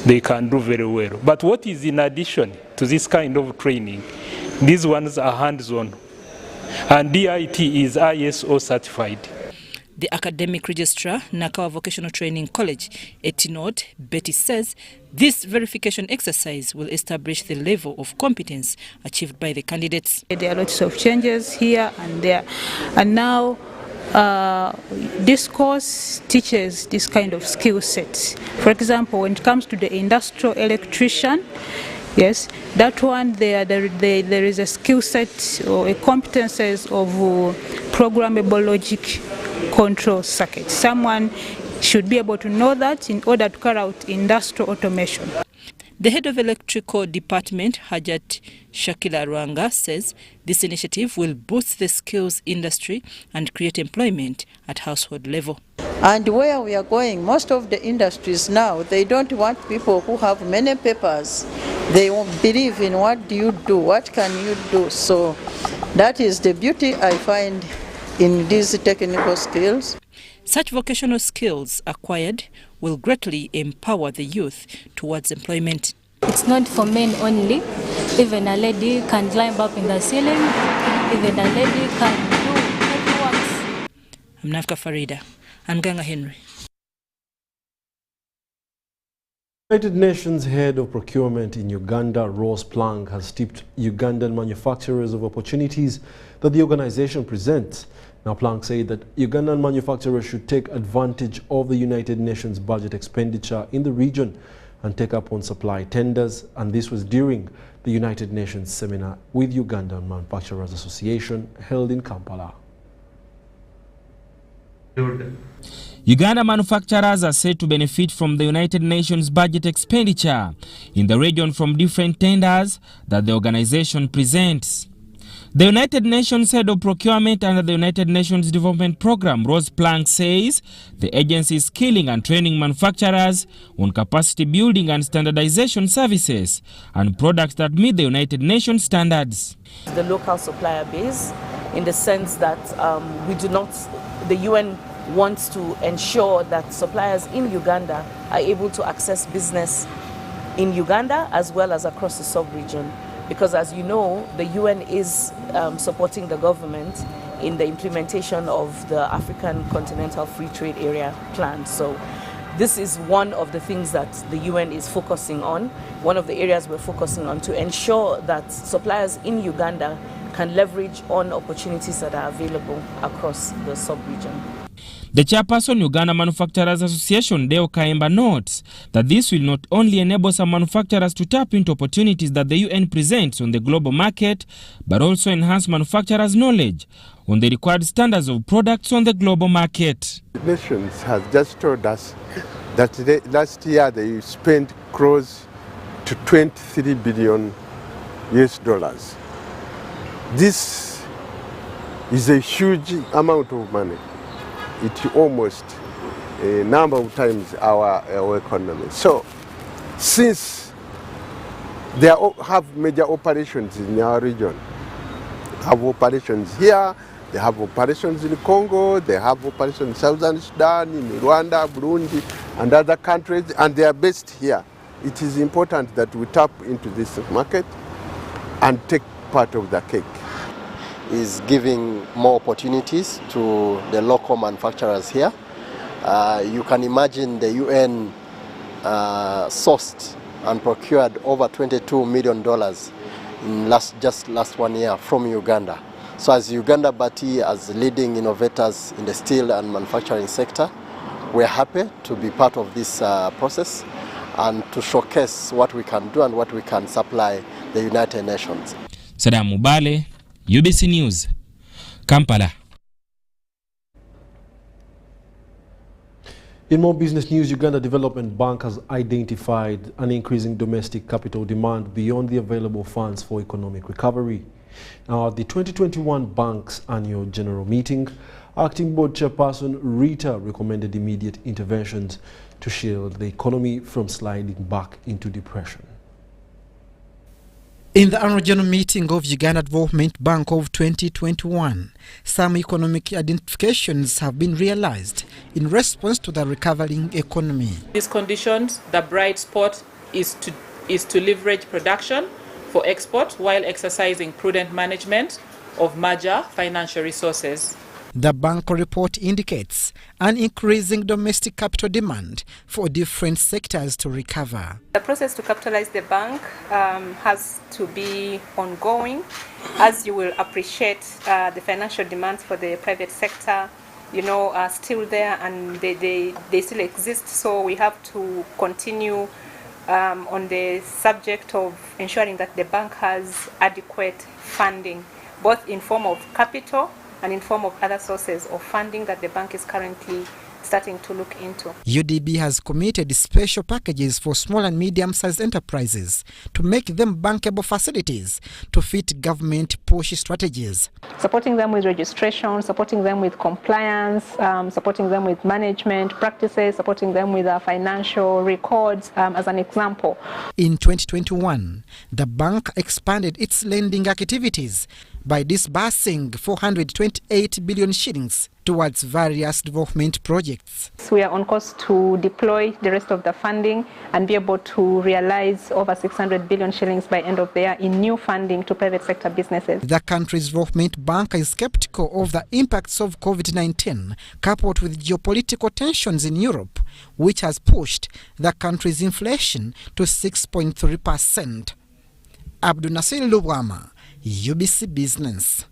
they can do very well. But what is in addition to this kind of training? These ones are hands-on, and DIT is ISO certified. The academic registrar, Nakawa Vocational Training College, Etinod, Betty, says this verification exercise will establish the level of competence achieved by the candidates. There are lots of changes here and there, and now this course teaches this kind of skill sets. For example, when it comes to the industrial electrician, yes, that one there is a skill set or a competences of programmable logic control circuit. Someone should be able to know that in order to carry out industrial automation. The head of electrical department, Hajat Shakila Rwanga, says this initiative will boost the skills industry and create employment at household level. And where we are going, most of the industries now, they don't want people who have many papers. They believe in what do you do, what can you do. So that is the beauty I find in these technical skills. Such vocational skills acquired will greatly empower the youth towards employment. It's not for men only. Even a lady can climb up in the ceiling. Even a lady can do heavy works. I'm Nafka Farida. I'm Ganga Henry. United Nations head of procurement in Uganda, Ross Plank, has tipped Ugandan manufacturers of opportunities that the organization presents. Now, Plank said that Ugandan manufacturers should take advantage of the United Nations budget expenditure in the region and take up on supply tenders, and this was during the United Nations seminar with Ugandan Manufacturers Association held in Kampala. Uganda manufacturers are said to benefit from the United Nations budget expenditure in the region from different tenders that the organization presents. The United Nations head of procurement under the United Nations Development Program, Ross Plank, says the agency is skilling and training manufacturers on capacity building and standardization services and products that meet the United Nations standards. The local supplier base, in the sense that the UN wants to ensure that suppliers in Uganda are able to access business in Uganda as well as across the sub-region. Because as you know, the UN is supporting the government in the implementation of the African Continental Free Trade Area plan. So this is one of the things that the UN is focusing on, one of the areas we're focusing on, to ensure that suppliers in Uganda can leverage on opportunities that are available across the sub-region. The chairperson Uganda Manufacturers Association, Deo Kaemba, notes that this will not only enable some manufacturers to tap into opportunities that the UN presents on the global market, but also enhance manufacturers' knowledge on the required standards of products on the global market. Nations has just told us that last year they spent close to 23 billion US dollars. This is a huge amount of money. It's almost a number of times our economy. So, since they have major operations in our region, have operations here, they have operations in Congo, they have operations in Southern Sudan, in Rwanda, Burundi, and other countries, and they are based here. It is important that we tap into this market and take part of the cake. Is giving more opportunities to the local manufacturers here. You can imagine the UN sourced and procured over $22 million in just last 1 year from Uganda. So as Uganda Bati, as leading innovators in the steel and manufacturing sector, we're happy to be part of this process and to showcase what we can do and what we can supply the United Nations. Sadam Mubale, UBC News, Kampala. In more business news, Uganda Development Bank has identified an increasing domestic capital demand beyond the available funds for economic recovery. Now, at the 2021 bank's annual general meeting, Acting Board Chairperson Rita recommended immediate interventions to shield the economy from sliding back into depression. In the annual general meeting of Uganda Development Bank of 2021, some economic identifications have been realized in response to the recovering economy. In these conditions, the bright spot is to leverage production for export while exercising prudent management of major financial resources. The bank report indicates an increasing domestic capital demand for different sectors to recover. The process to capitalize the bank has to be ongoing. As you will appreciate, the financial demands for the private sector, are still there and they still exist. So we have to continue on the subject of ensuring that the bank has adequate funding, both in form of capital and in form of other sources of funding that the bank is currently starting to look into. UDB has committed special packages for small and medium-sized enterprises to make them bankable facilities to fit government push strategies. Supporting them with registration, supporting them with compliance, supporting them with management practices, supporting them with financial records, as an example. In 2021, the bank expanded its lending activities by disbursing 428 billion shillings towards various development projects. We are on course to deploy the rest of the funding and be able to realize over 600 billion shillings by end of the year in new funding to private sector businesses. The country's development bank is skeptical of the impacts of COVID-19 coupled with geopolitical tensions in Europe, which has pushed the country's inflation to 6.3%. Abdul Nasir Lubwama, UBC Business.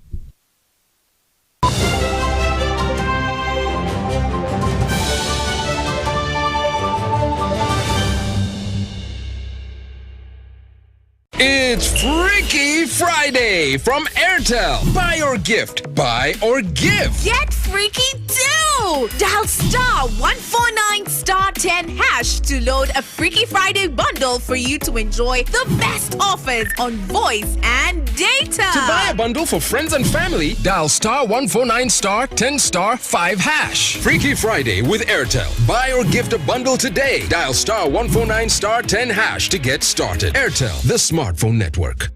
It's Freaky Friday from Airtel. Buy or gift. Buy or give. Get freaky too! Dial *149*10# to load a Freaky Friday bundle for you to enjoy the best offers on voice and data. To buy a bundle for friends and family, dial *149*10*5#. Freaky Friday with Airtel. Buy or gift a bundle today. Dial *149*10# to get started. Airtel, the smartphone network.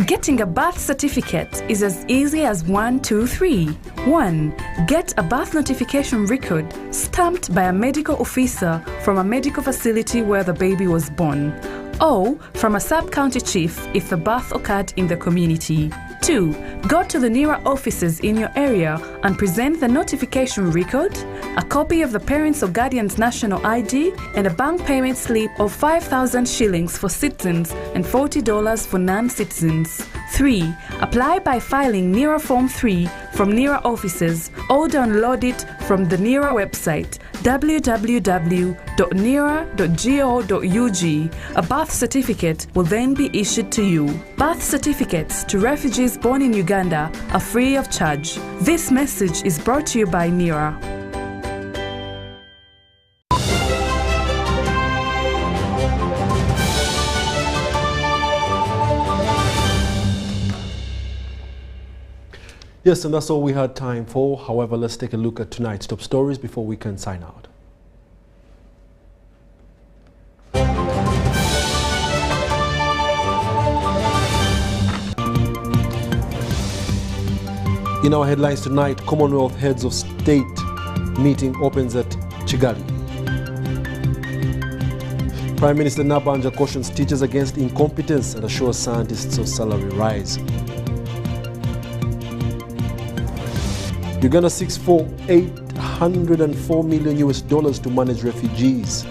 Getting a birth certificate is as easy as 1, 2, 3. 1. Get a birth notification record stamped by a medical officer from a medical facility where the baby was born, or from a sub-county chief if the birth occurred in the community. 2. Go to the NIRA offices in your area and present the notification record, a copy of the parents' or guardian's national ID, and a bank payment slip of 5,000 shillings for citizens and $40 for non-citizens. 3. Apply by filing NIRA Form 3 from NIRA offices or download it from the NIRA website www.nira.go.ug. A birth certificate will then be issued to you. Birth certificates to refugees born in Uganda are free of charge. This message is brought to you by NIRA. Yes, and that's all we had time for. However, let's take a look at tonight's top stories before we can sign out. In our headlines tonight, Commonwealth Heads of State meeting opens at Kigali. Prime Minister Nabanja cautions teachers against incompetence and assures scientists of salary rise. Uganda seeks for $804 million to manage refugees.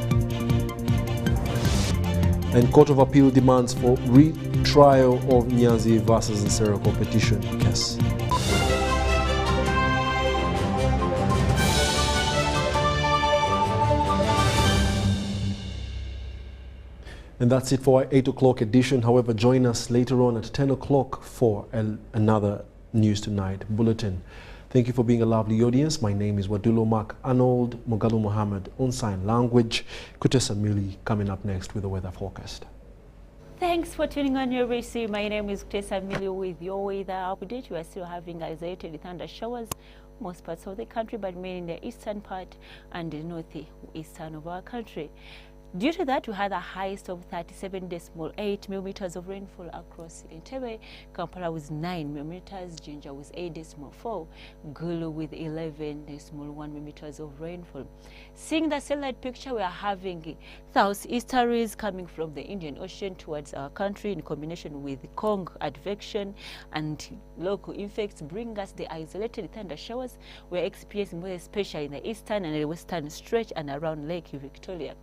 And Court of Appeal demands for retrial of Nyanzi versus Nsereko petition case. And that's it for our 8 o'clock edition. However, join us later on at 10 o'clock for another News Tonight bulletin. Thank you for being a lovely audience. My name is WADULO Mark Arnold, Mugalu Mohammed on sign language. Kutesa Mili coming up next with the weather forecast. Thanks for tuning on UBC. My name is Kasese with your weather update. We are still having isolated thunder showers most parts of the country, but mainly in the eastern part and the northeastern of our country. Due to that, we had a highest of 37.8 millimeters of rainfall across Entebbe, Kampala with 9 millimeters, Jinja with 8.4, Gulu with 11.1 millimeters of rainfall. Seeing the satellite picture, we are having southeasterlies coming from the Indian Ocean towards our country in combination with Kong advection and local effects bring us the isolated thunder showers we are experiencing, more especially in the eastern and the western stretch and around Lake Victoria.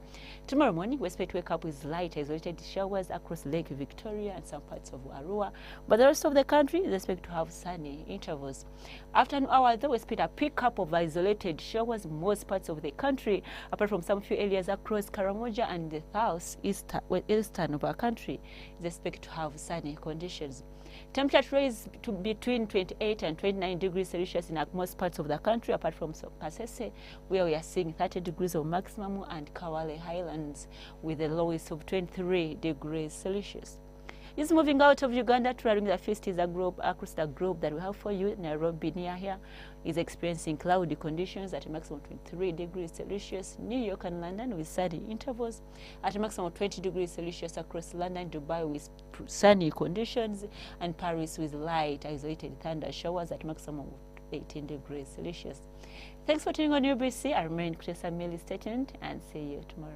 Tomorrow morning, we expect to wake up with light isolated showers across Lake Victoria and some parts of Arua, but the rest of the country is expected to have sunny intervals. After an hour, though, we expect a pick-up of isolated showers in most parts of the country, apart from some few areas across Karamoja and the southeastern of our country is expected to have sunny conditions. Temperature rise to between 28 and 29 degrees Celsius in most parts of the country, apart from Kasese, where we are seeing 30 degrees of maximum, and Kawale Highlands with a lowest of 23 degrees Celsius. This moving out of Uganda, touring the first is a group across the group that we have for you. Nairobi near here is experiencing cloudy conditions at a maximum of 23 degrees Celsius. New York and London with sunny intervals at a maximum of 20 degrees Celsius across London, Dubai with sunny conditions, and Paris with light isolated thunder showers at maximum of 18 degrees Celsius. Thanks for tuning on UBC. I remain Kutesa Mili. Stay tuned and see you tomorrow.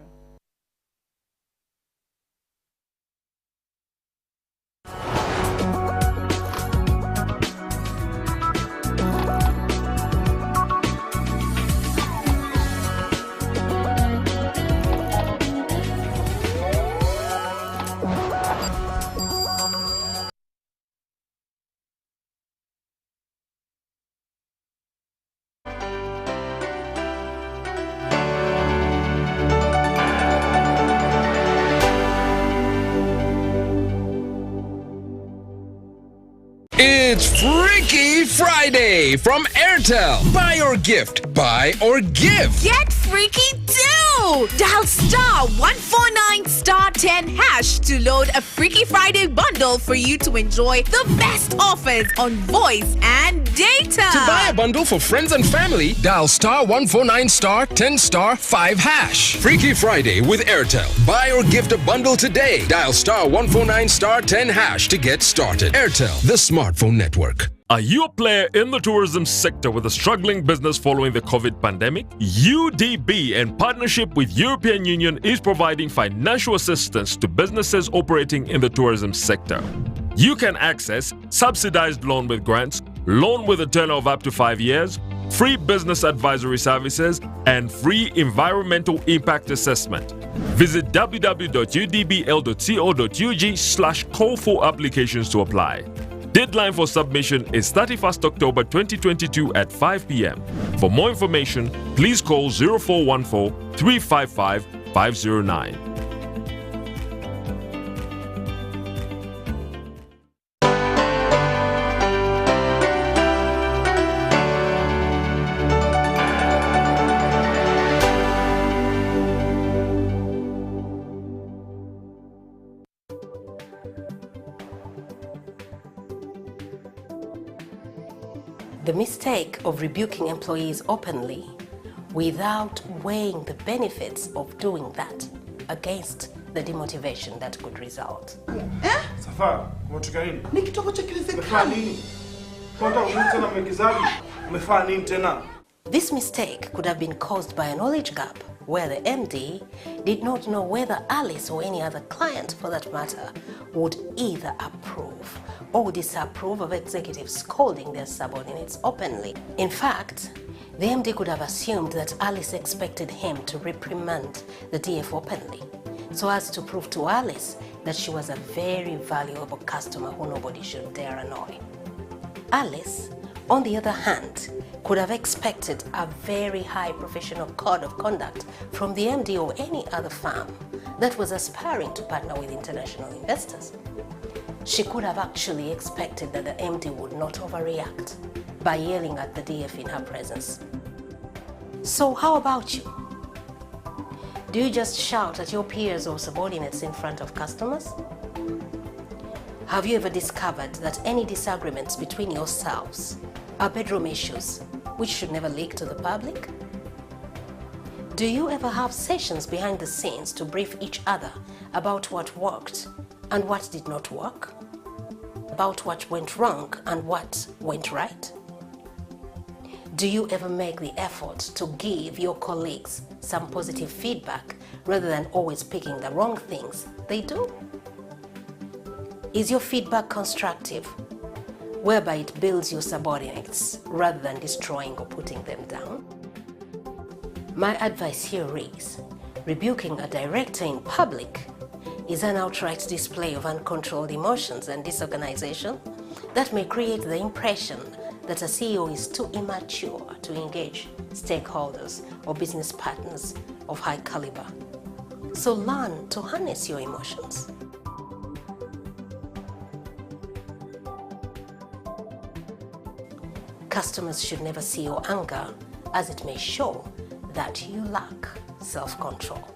It's Freaky Friday from Airtel. Buy or gift. Buy or give. Get freaky too! Dial *149*10# to load a Freaky Friday bundle for you to enjoy the best offers on voice and data. To buy a bundle for friends and family, dial *149*10*5#. Freaky Friday with Airtel. Buy or gift a bundle today. Dial *149*10# to get started. Airtel, the smartphone network. Are you a player in the tourism sector with a struggling business following the COVID pandemic? UDB, in partnership with European Union, is providing financial assistance to businesses operating in the tourism sector. You can access subsidized loan with grants, loan with a tenor of up to 5 years, free business advisory services, and free environmental impact assessment. Visit www.udbl.co.ug/call for applications to apply. Deadline for submission is 31st October 2022 at 5 p.m. For more information, please call 0414 355 509. The mistake of rebuking employees openly without weighing the benefits of doing that against the demotivation that could result. Safa, unataka nini? Ni kitu ambacho kiwezekani. Unataka mwekezaji, umefanya nini tena? This mistake could have been caused by a knowledge gap where the MD did not know whether Alice or any other client for that matter would either approve or disapprove of executives scolding their subordinates openly. In fact, the MD could have assumed that Alice expected him to reprimand the DF openly, so as to prove to Alice that she was a very valuable customer who nobody should dare annoy. Alice, on the other hand, could have expected a very high professional code of conduct from the MD or any other firm that was aspiring to partner with international investors. She could have actually expected that the MD would not overreact by yelling at the DF in her presence. So how about you? Do you just shout at your peers or subordinates in front of customers? Have you ever discovered that any disagreements between yourselves are bedroom issues which should never leak to the public? Do you ever have sessions behind the scenes to brief each other about what worked and what did not work? About what went wrong and what went right? Do you ever make the effort to give your colleagues some positive feedback rather than always picking the wrong things they do? Is your feedback constructive, whereby it builds your subordinates rather than destroying or putting them down? My advice here is, rebuking a director in public is an outright display of uncontrolled emotions and disorganization that may create the impression that a CEO is too immature to engage stakeholders or business partners of high caliber. So learn to harness your emotions. Customers should never see your anger, as it may show that you lack self-control.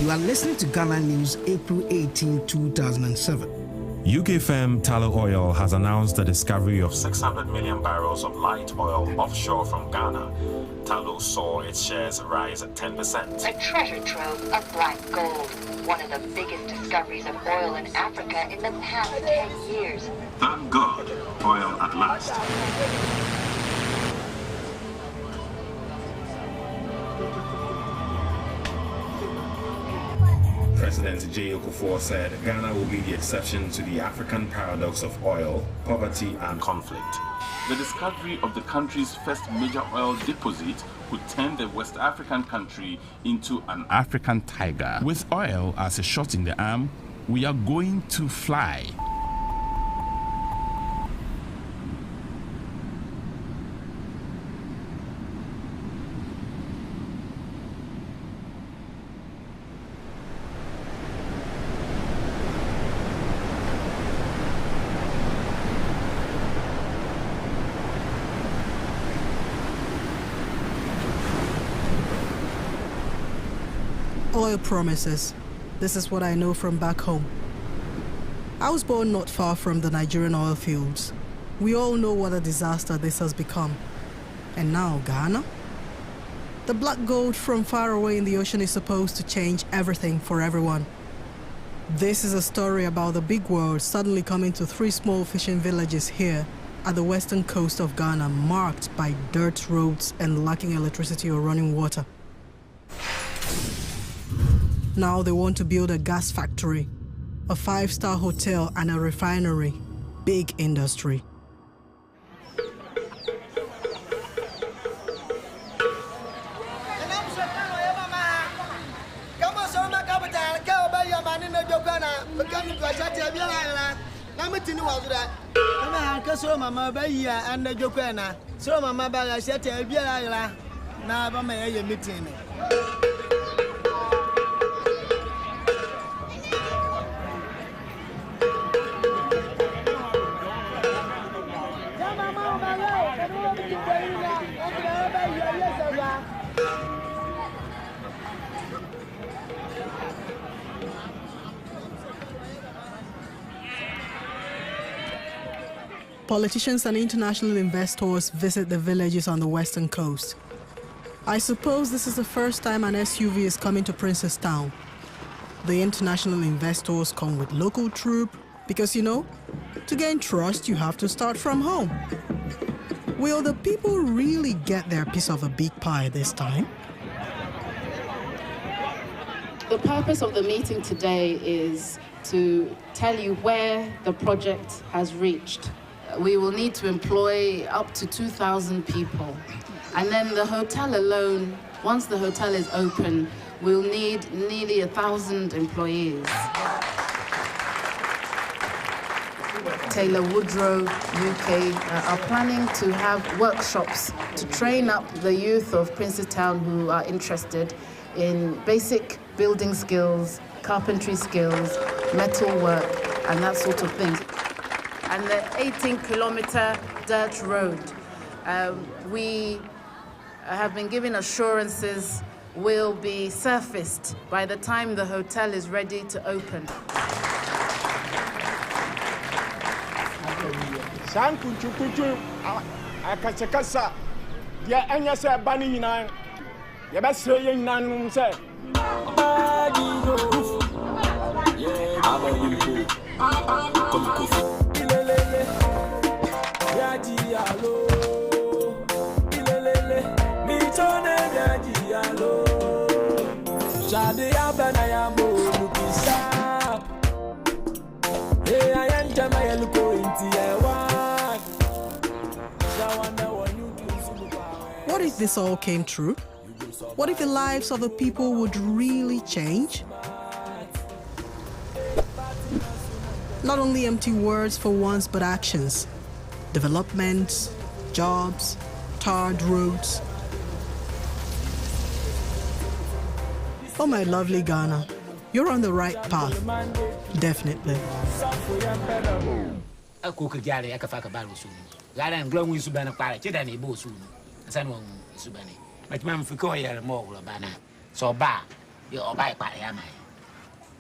You are listening to Ghana News, April 18, 2007. UK firm Tullow Oil has announced the discovery of 600 million barrels of light oil offshore from Ghana. Tullow saw its shares rise at 10%. A treasure trove of black gold, one of the biggest discoveries of oil in Africa in the past 10 years. Thank God, oil at last. President J. Okufor said Ghana will be the exception to the African paradox of oil, poverty and conflict. The discovery of the country's first major oil deposit would turn the West African country into an African tiger. With oil as a shot in the arm, we are going to fly. Oil promises. This is what I know from back home. I was born not far from the Nigerian oil fields. We all know what a disaster this has become. And now Ghana? The black gold from far away in the ocean is supposed to change everything for everyone. This is a story about the big world suddenly coming to 3 small fishing villages here at the western coast of Ghana, marked by dirt roads and lacking electricity or running water. Now they want to build a gas factory, a 5-star hotel and a refinery. Big industry. Politicians and international investors visit the villages on the western coast. I suppose this is the first time an SUV is coming to Princestown. The international investors come with local troop because, you know, to gain trust, you have to start from home. Will the people really get their piece of a big pie this time? The purpose of the meeting today is to tell you where the project has reached. We will need to employ up to 2,000 people. And then the hotel alone, once the hotel is open, we'll need nearly 1,000 employees. Taylor Woodrow, UK, are planning to have workshops to train up the youth of Princestown who are interested in basic building skills, carpentry skills, metal work, and that sort of thing. And the 18-kilometer dirt road, we have been given assurances will be surfaced by the time the hotel is ready to open. What if this all came true? What if the lives of the people would really change? Not only empty words for once, but actions. Developments, jobs, tarred roads. Oh, my lovely Ghana, you're on the right path. Definitely.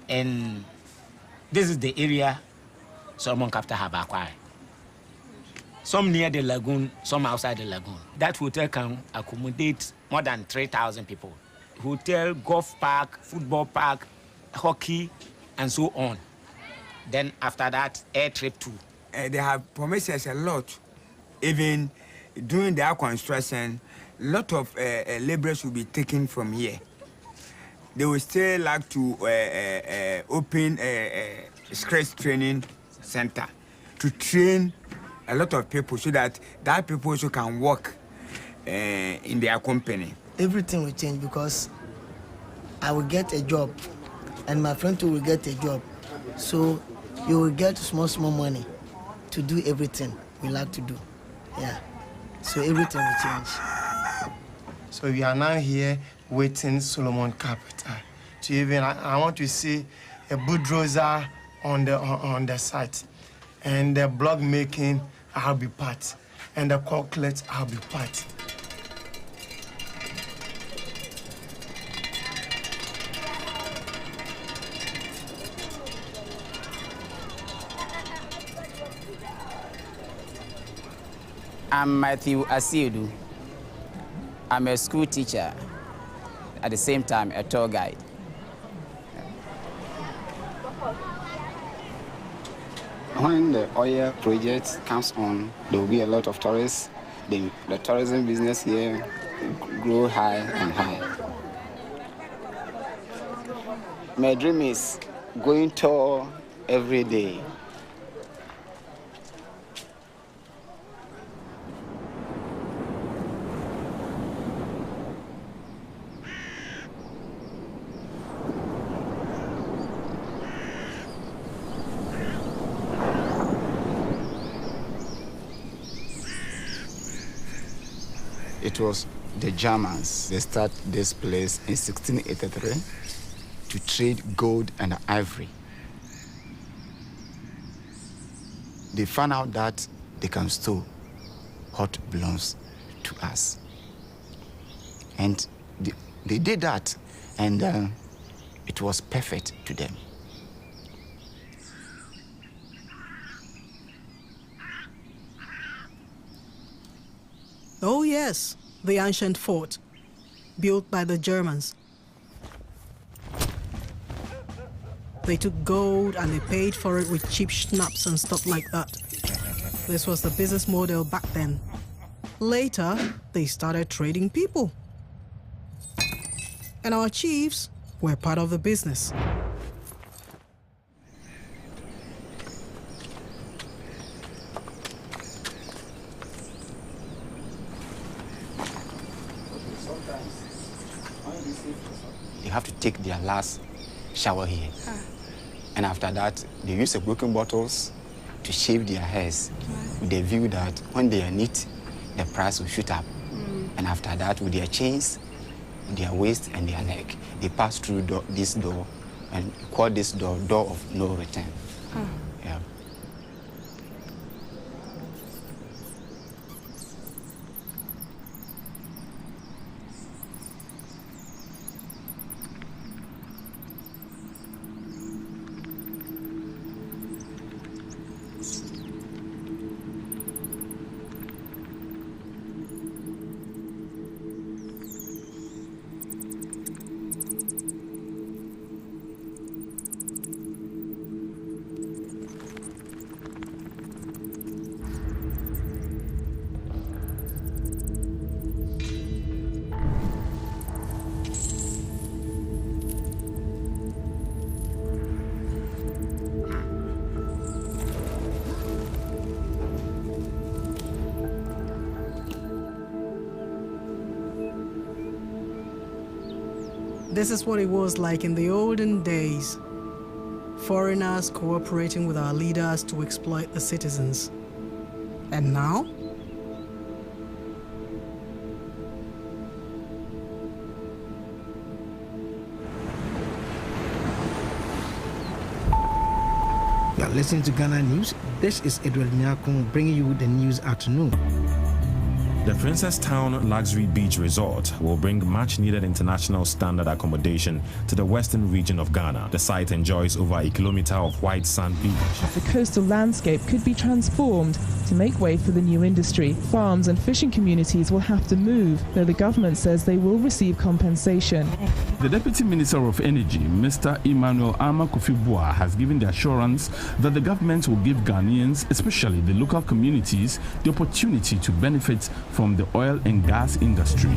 And this is the area Solomon Capital have acquired. Some near the lagoon, some outside the lagoon. That hotel can accommodate more than 3,000 people. Hotel, golf park, football park, hockey, and so on. Then after that, air trip too. They have promised us a lot. Even during their construction, a lot of laborers will be taken from here. They will still like to open a skills training center to train a lot of people so that people also can work in their company. Everything will change because I will get a job and my friend too will get a job. So you will get small money to do everything we like to do. Yeah. So everything will change. So we are now here waiting Solomon Capital to even, I want to see a bulldozer on the site. And the block making, I'll be part. And the concrete, I'll be part. I'm Matthew Asiudu. I'm a school teacher, at the same time a tour guide. When the oil project comes on, there will be a lot of tourists. The tourism business here grow high and high. My dream is going tour every day. It was the Germans. They started this place in 1683 to trade gold and ivory. They found out that they can store what belongs to us. And they did that, and it was perfect to them. Oh yes, the ancient fort, built by the Germans. They took gold and they paid for it with cheap schnapps and stuff like that. This was the business model back then. Later, they started trading people. And our chiefs were part of the business. They have to take their last shower here. And after that, they use the broken bottles to shave their hairs with the view that when they are neat, the price will shoot up. And after that, with their chains, their waist and their neck, they pass through this door and call this door of no return. Yeah. This is what it was like in the olden days. Foreigners cooperating with our leaders to exploit the citizens. And now? You are listening to Ghana News. This is Edward Nyakun bringing you the news afternoon. The Princess Town Luxury Beach Resort will bring much-needed international standard accommodation to the western region of Ghana. The site enjoys over a kilometer of white sand beach. The coastal landscape could be transformed to make way for the new industry. Farms and fishing communities will have to move, though the government says they will receive compensation. The Deputy Minister of Energy, Mr. Emmanuel Ama Kofi-Boa, has given the assurance that the government will give Ghanaians, especially the local communities, the opportunity to benefit from the oil and gas industry.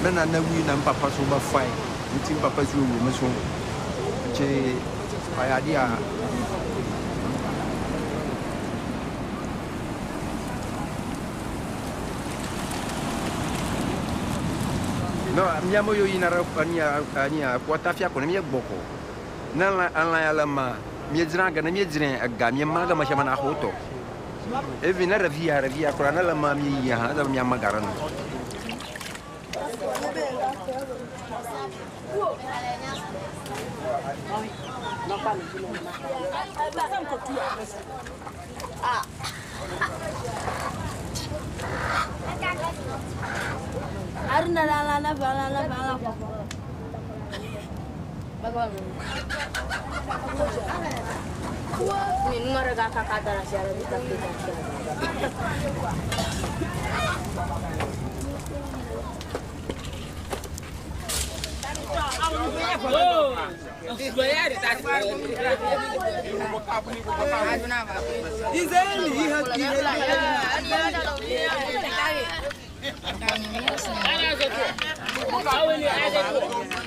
Nana na wi na papa so ba fine ntim papa so wo me so che ayade a no miamo yo ina ania kwata fia ko ne gboko na la ala ma mi dzina ga na mi dzina ga mi ma ga ma shama na hoto e vi na ravia kora na la ma mi ya da mi ma garano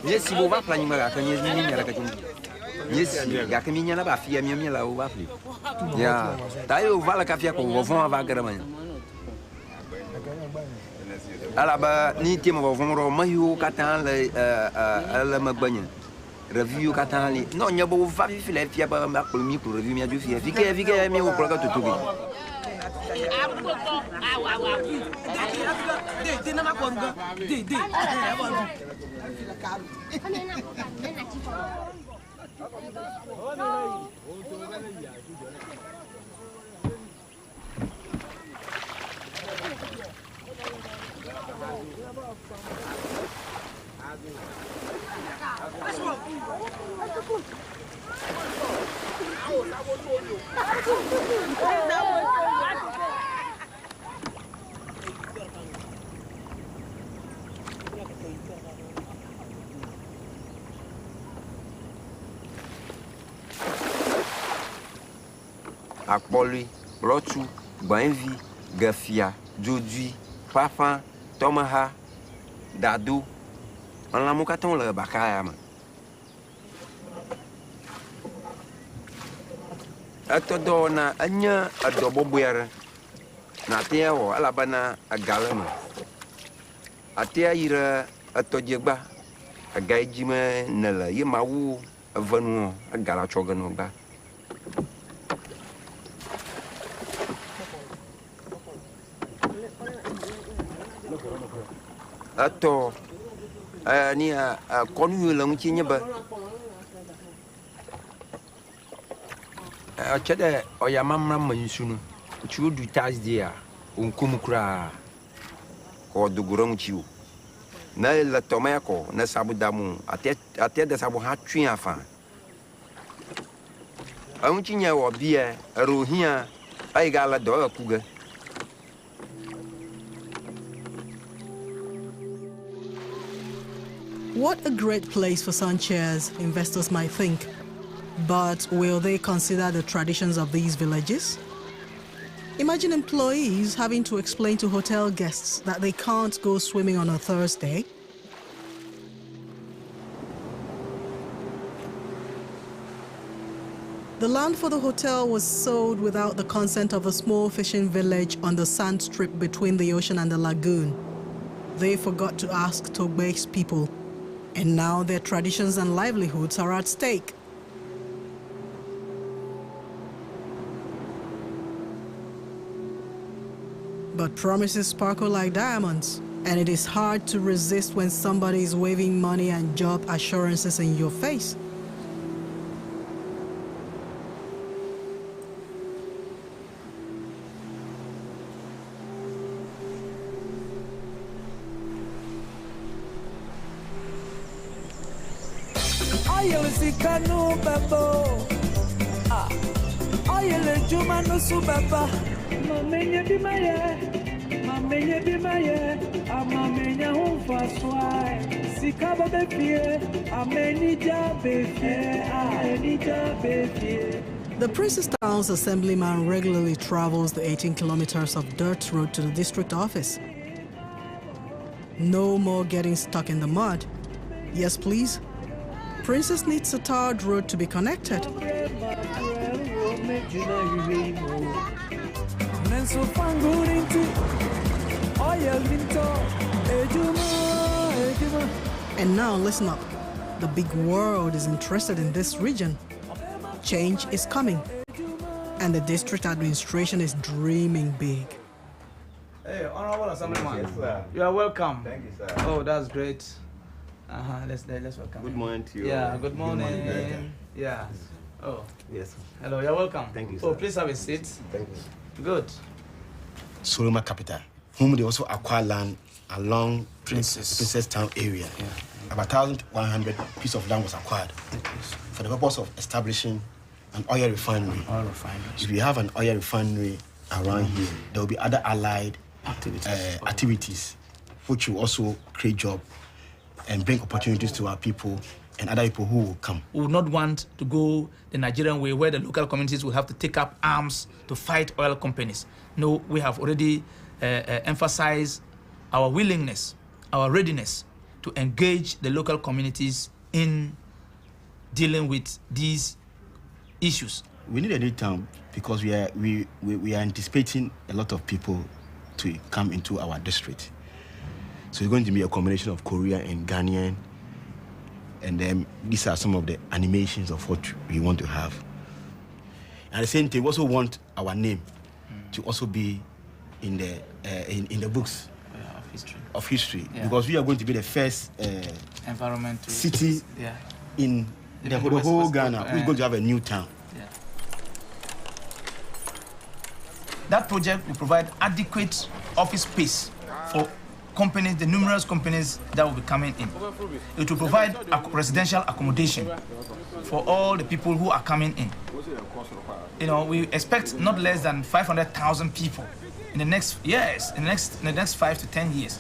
Yes, you were planning my yes, Gakamina Bafia, Mila, Wafli. Yeah, Tayo Valacafia, Vovon Vagaraman. Alaba, ni team of Vomoro, Mayu Catan, Alamabanya. Review Catani, no, you will find Philadelphia about me to review me. If you get me, will progress to be. Akpoli, Rotu, Banvi, Gafia, Jodui, Papa, Tomaha, Dadu, en la mocaton le Bakayama. Atodona, Anya, a double bear, Nateo, Alabana, a galama. Atea ira, a Tojeba, a Gaijima, Nella, Yemawu, a Vanu, a Galachoganoba. Ato ni a konu la mchinya ba a chede o ya mamra mansunu chudu tasdia unkumukra ko duguro mchiu na la tomeko na sabudamu até da sabu hatwi afa a mchinya wo bia rohia ai gala do akuga. What a great place for Sanchez, investors might think. But will they consider the traditions of these villages? Imagine employees having to explain to hotel guests that they can't go swimming on a Thursday. The land for the hotel was sold without the consent of a small fishing village on the sand strip between the ocean and the lagoon. They forgot to ask Togbe's people, and now their traditions and livelihoods are at stake. But promises sparkle like diamonds, and it is hard to resist when somebody is waving money and job assurances in your face. The Princess Town's assemblyman regularly travels the 18 kilometers of dirt road to the district office. No more getting stuck in the mud. Yes, please. Princess needs a tarred road to be connected. And now listen up. The big world is interested in this region. Change is coming. And the district administration is dreaming big. Hey, Honorable Assemblyman. Yes, sir. You are welcome. Thank you, sir. Oh, that's great. Let's welcome. Good morning to you. Yeah, good morning. Good morning. Yeah. Oh. Yes. Hello, you're welcome. Thank you, Oh, sir. please have a seat. Thank you. Good. Solomon capital, whom they also acquire land along Princess Town area. Yeah. About 1,100 pieces of land was acquired for the purpose of establishing an oil refinery. If you have an oil refinery around here, there will be other allied activities which will also create jobs and bring opportunities to our people and other people who will come. We would not want to go the Nigerian way where the local communities will have to take up arms to fight oil companies. No, we have already emphasized our willingness, our readiness to engage the local communities in dealing with these issues. We need a new town because we are anticipating a lot of people to come into our district. So it's going to be a combination of Korean and Ghanaian. And then these are some of the animations of what we want to have. At the same time, we also want our name to also be in the books of history. Yeah. Because we are going to be the first environmental city in the whole Ghana who's going to have a new town. Yeah. That project will provide adequate office space for companies, the numerous companies that will be coming in. It will provide residential accommodation for all the people who are coming in. You know, we expect not less than 500,000 people in the next years, in the next 5 to 10 years.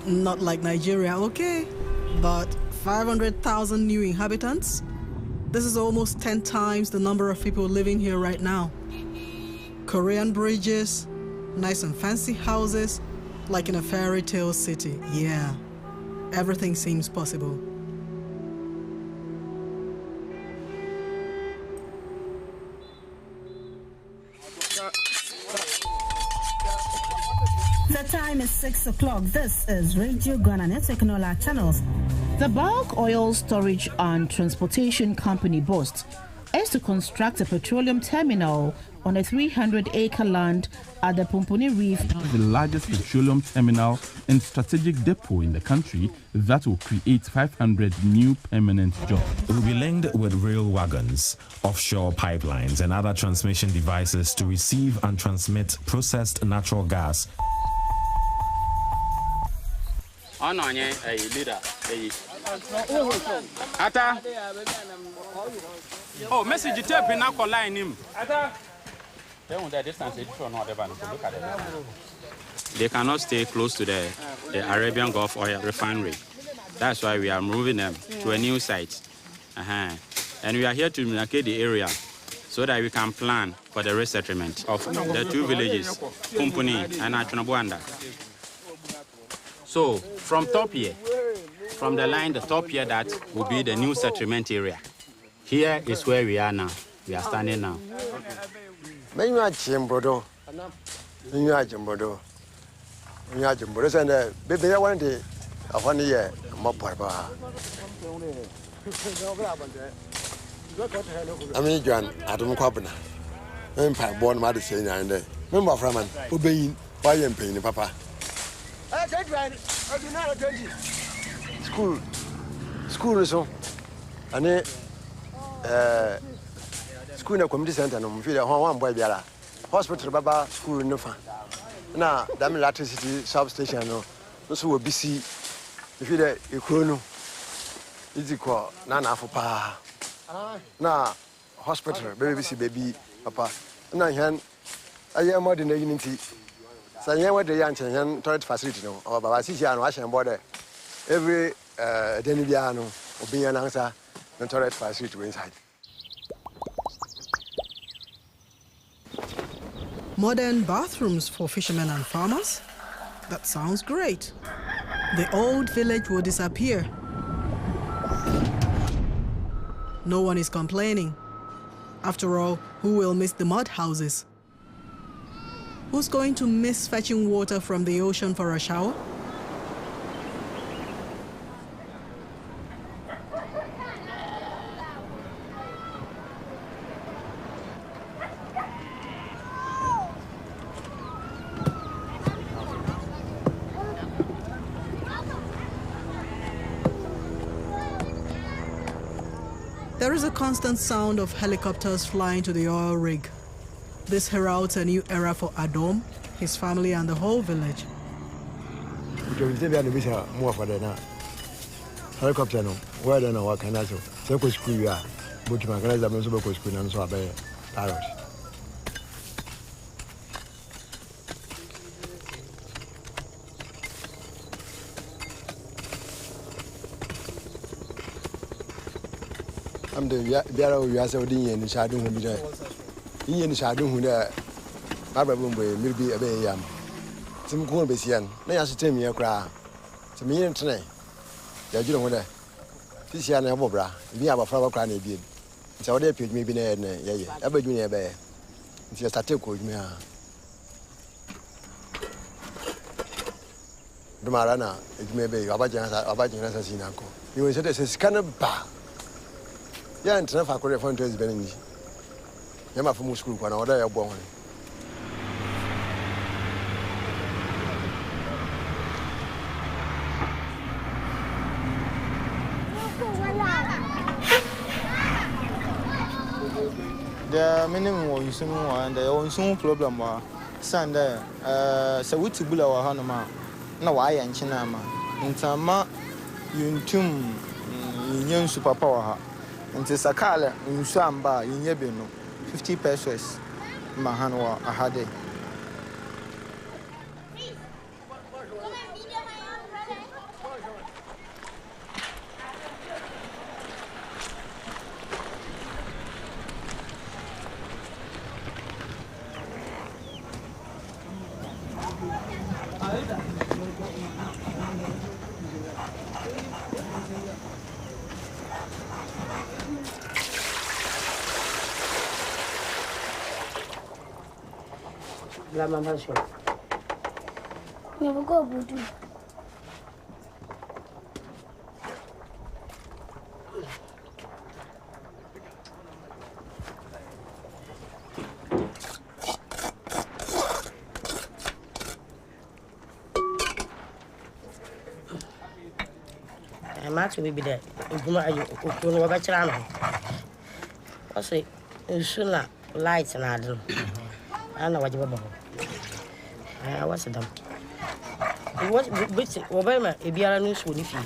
Not like Nigeria, okay, but 500,000 new inhabitants? This is almost 10 times the number of people living here right now. Korean bridges, nice and fancy houses, like in a fairy tale city. Yeah, everything seems possible. The time is 6 o'clock. This is Radio Ghana. Let's take all our channels. The bulk oil storage and transportation company boasts is to construct a petroleum terminal on a 300-acre land at the Pomponi Reef. The largest petroleum terminal and strategic depot in the country that will create 500 new permanent jobs. It will be linked with rail wagons, offshore pipelines, and other transmission devices to receive and transmit processed natural gas. Ata. Oh, message tape in our line him. Ata. They cannot stay close to the Arabian Gulf oil refinery. That's why we are moving them to a new site. And we are here to locate the area so that we can plan for the resettlement of the two villages, Pomponi and Achunabwanda. So, from top here, from the line, the top here, that will be the new settlement area. Here is where we are now. We are standing now. School so ane school na community center no mfiri ho wan boy biara hospital baba school no fa na dam electricity substation no so UBC mfiri ekuro no iziko na afo pa na hospital baby papa na hen aye modern unity sanya we dey yanche hen toilet facility no o baba si sia no a shen board every Denibiano or being an answer, and toilet facility to inside. Modern bathrooms for fishermen and farmers? That sounds great. The old village will disappear. No one is complaining. After all, who will miss the mud houses? Who's going to miss fetching water from the ocean for a shower? There is a constant sound of helicopters flying to the oil rig. This heralds a new era for Adom, his family, and the whole village. Helicopter no, where then what can I do? Second school, yeah, but my guys are also going to school and so I Parish. I'm the Biara, we are so in the shadow who be there. In the shadow who there, Barbara Boombe will be a bay yam. Some cool Bessian, may I tell me a cry. To me and today. Ya jiro ho de sisi ya na bobra bi aba fa kra na bi nti o de page me bi na na ye abadwu na be nti ya start ko dwumi ha dumara na edwumi be abaje na sasi na ko ni we se de sika na ba ya ntina fa ko refund to be ni ya ma fu school kwa na o da ya bo ho. The minimum was soon and the own soon problem was Sunday. So we to below our Hanama. No, I and Chinama. In Tama, you tomb in young superpower. And Tisakala in Samba in Yebino, 50 pesos. Mahanwa, a hade. Never go, Bududa. I'm actually be there. You know what I'm what's it? Soon lights and I don't know what you're about. What's it? What's it? Obama, a beer news would if you.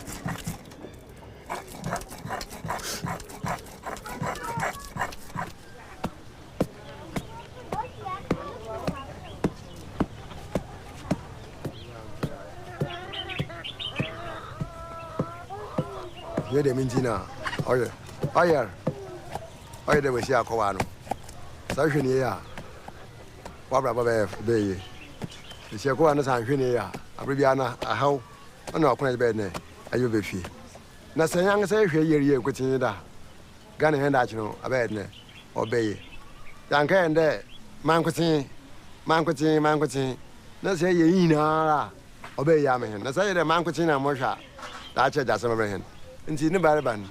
You're the Mintina. Oh, yeah. Oh, there was Yakowano. Session here. Barbara Bay. The Shakoana Sanfinia, Abriana, a how, and no quite bad. Are you be fee? Nothing young say here, quitting it. Ghanaian national, a bad obey. Yanka and there, Manquity. Let's say ye na obey Yaman. Let's say the Manquity and Mosha. That's a dozen over him. And see the Baraban.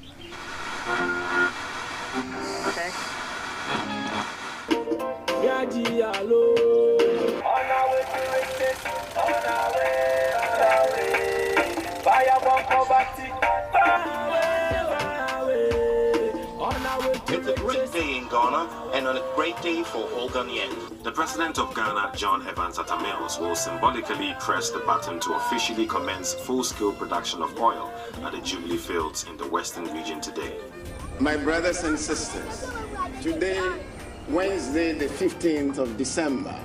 It's a great day in Ghana and on a great day for all Ghanaians. The President of Ghana, John Evans Atta Mills, will symbolically press the button to officially commence full-scale production of oil at the Jubilee Fields in the Western region today. My brothers and sisters, today, Wednesday, the 15th of December,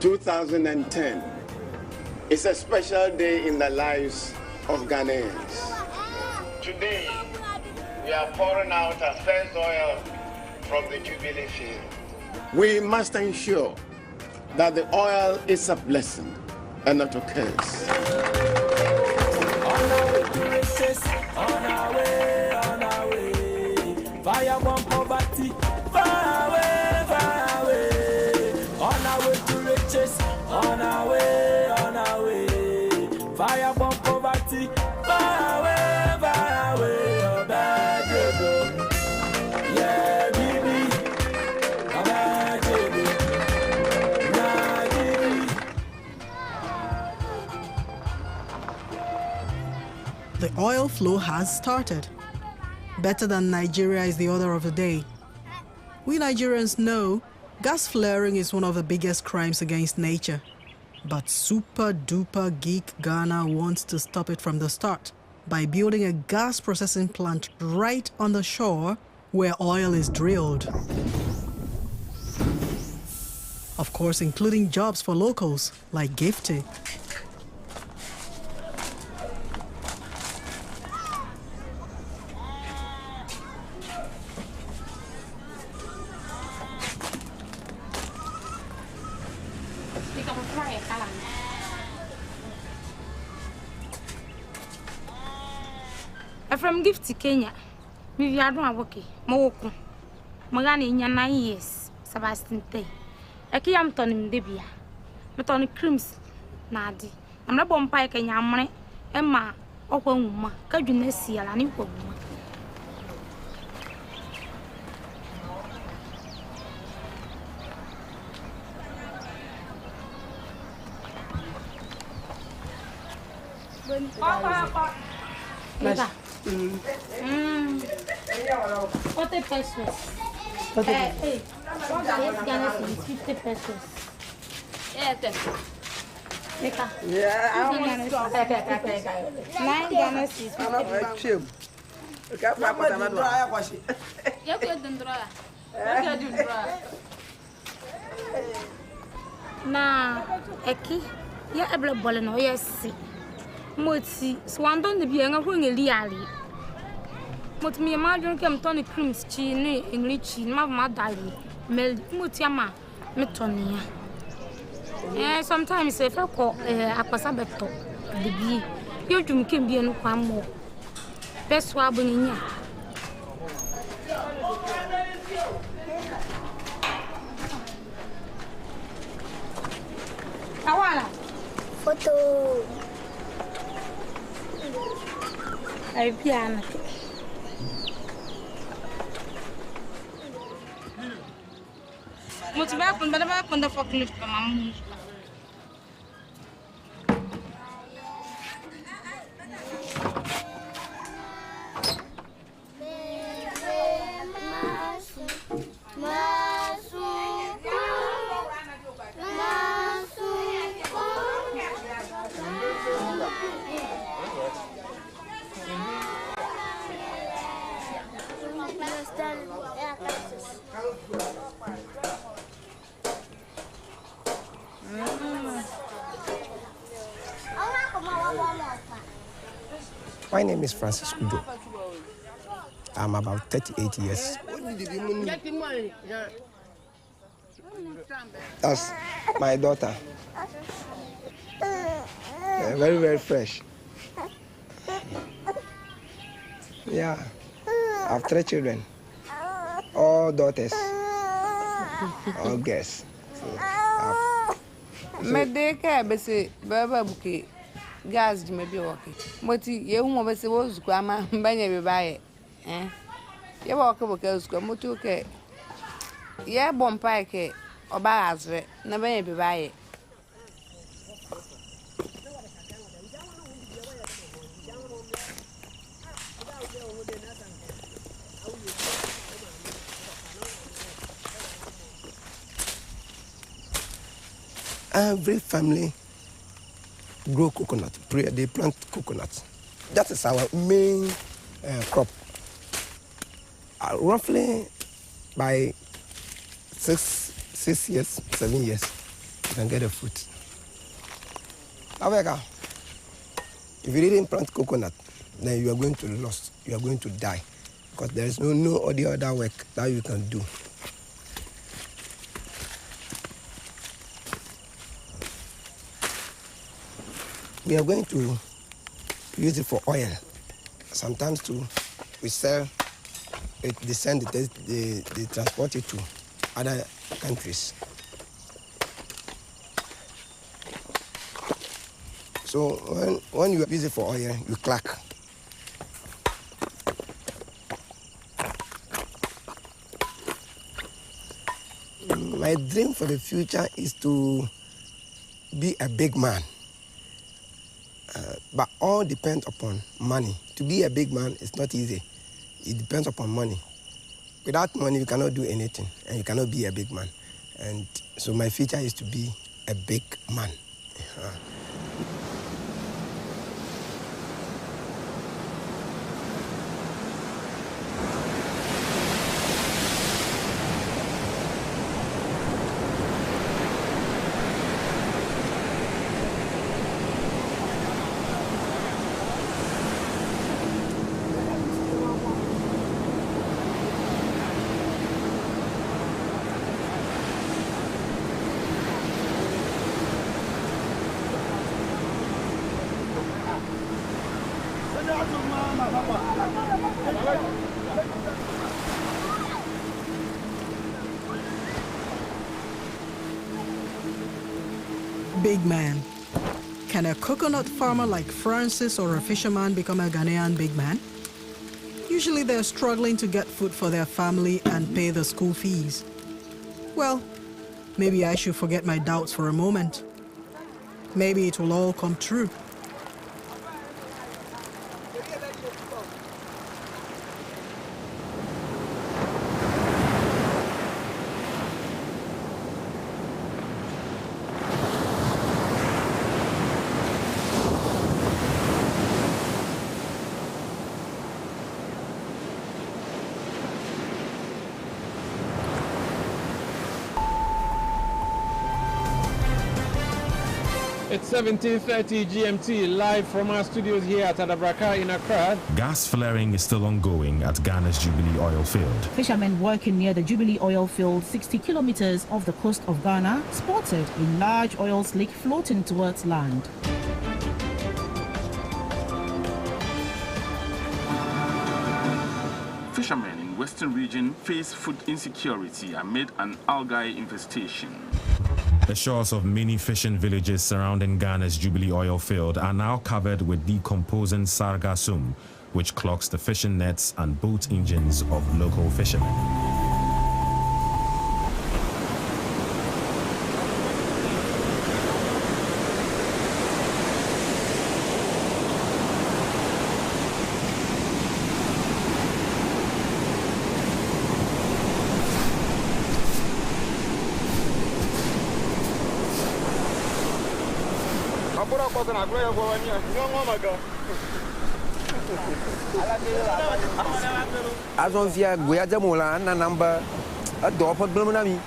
2010, is a special day in the lives of Ghanaians. Today, we are pouring out our first oil from the Jubilee field. We must ensure that the oil is a blessing and not a curse. On our way, fire one poverty, far away, on our way to riches, on our way, fire one poverty, far away, oh bad you yeah, baby, oh bad The oil flow has started. Better than Nigeria is the order of the day. We Nigerians know gas flaring is one of the biggest crimes against nature. But super duper geek Ghana wants to stop it from the start by building a gas processing plant right on the shore where oil is drilled. Of course, including jobs for locals like Gifty. From Gifty Kenya, we are doing work. Moko, Magani in 9 years, Sebastian Tay. I can't turn him debia, but on the creams, Nadi. I'm not bomb pike and yammer, Emma, or woman, Cajunesi, and any woman. What a pesos. Hey, what are Ghana 50 pesos. Yeah, I want to 9 Ghana 50 pesos. Na, Eki, ya able ball no yes. Moti, swandon the being a wing a liali. Mot me imagine came Tony creams chini in richie, mamma diary, mel mutiama, metonia. Sometimes if I call a passabeto, the bee, you dream can be no one more. Best swabbing in ya. Awala photo. I piano. Muito bem, quando eu for com a mamãe. My name is Francis Kudo. I'm about 38 years. That's my daughter. Very, very fresh. Yeah, I have 3 children. All daughters. All girls. Gas maybe okay. But you won't be able to come and buy it. You walk over girls, come to okay. Yeah, bomb pike or bars, never be buy it. Every family grow coconut. They plant coconut. That is our main crop. Roughly by 6 years, 7 years, you can get a fruit. However, if you didn't plant coconut, then you are going to lose. You are going to die because there is no other work that you can do. We are going to use it for oil. Sometimes we sell it, they transport it to other countries. So when you use it for oil, you clack. My dream for the future is to be a big man. But all depends upon money. To be a big man is not easy. it depends upon money. Without money, you cannot do anything, and you cannot be a big man. And so my future is to be a big man. Big man. Can a coconut farmer like Francis or a fisherman become a Ghanaian big man? Usually they're struggling to get food for their family and pay the school fees. Well, maybe I should forget my doubts for a moment. Maybe it will all come true. It's 17:30 GMT, live from our studios here at Adabraka in Accra. Gas flaring is still ongoing at Ghana's Jubilee oil field. Fishermen working near the Jubilee oil field, 60 kilometers off the coast of Ghana, spotted a large oil slick floating towards land. Fishermen in Western region face food insecurity amid an algae infestation. The shores of many fishing villages surrounding Ghana's Jubilee oil field are now covered with decomposing sargassum, which clogs the fishing nets and boat engines of local fishermen. Azonfia Guyaja Mola and number a door for Blumami.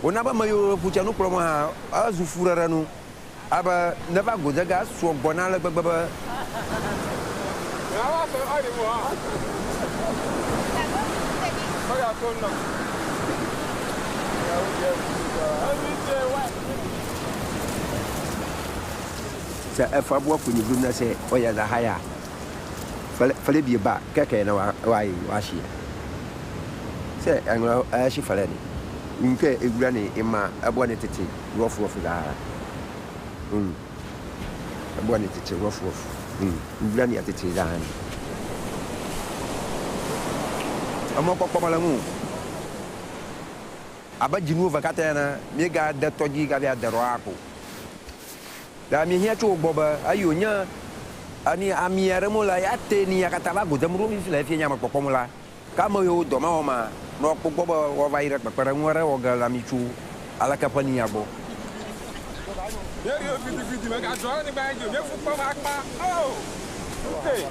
Whenever my Puchano Proma, Azufuranu, Aba never go the gas, so Bonala Baba. So if I walk with you, you say, oh, yeah, the higher. Falibi back, Kaka, why was she? Say, I'm she Falani. You pay a granny in my abonity, rough of the abonity, rough of granny at the tea. I'm up Pamalamu. About Genova Catana, Mega the Togiga the Roaco. I'm here to Boba, are you near? Ani Amiaramola Yate near Catalago, the room is left in Yamapopomola. Camo Domama, no Popoba or Vaira, Paramura or Galamichu, Alacapaniabo. Oh, okay.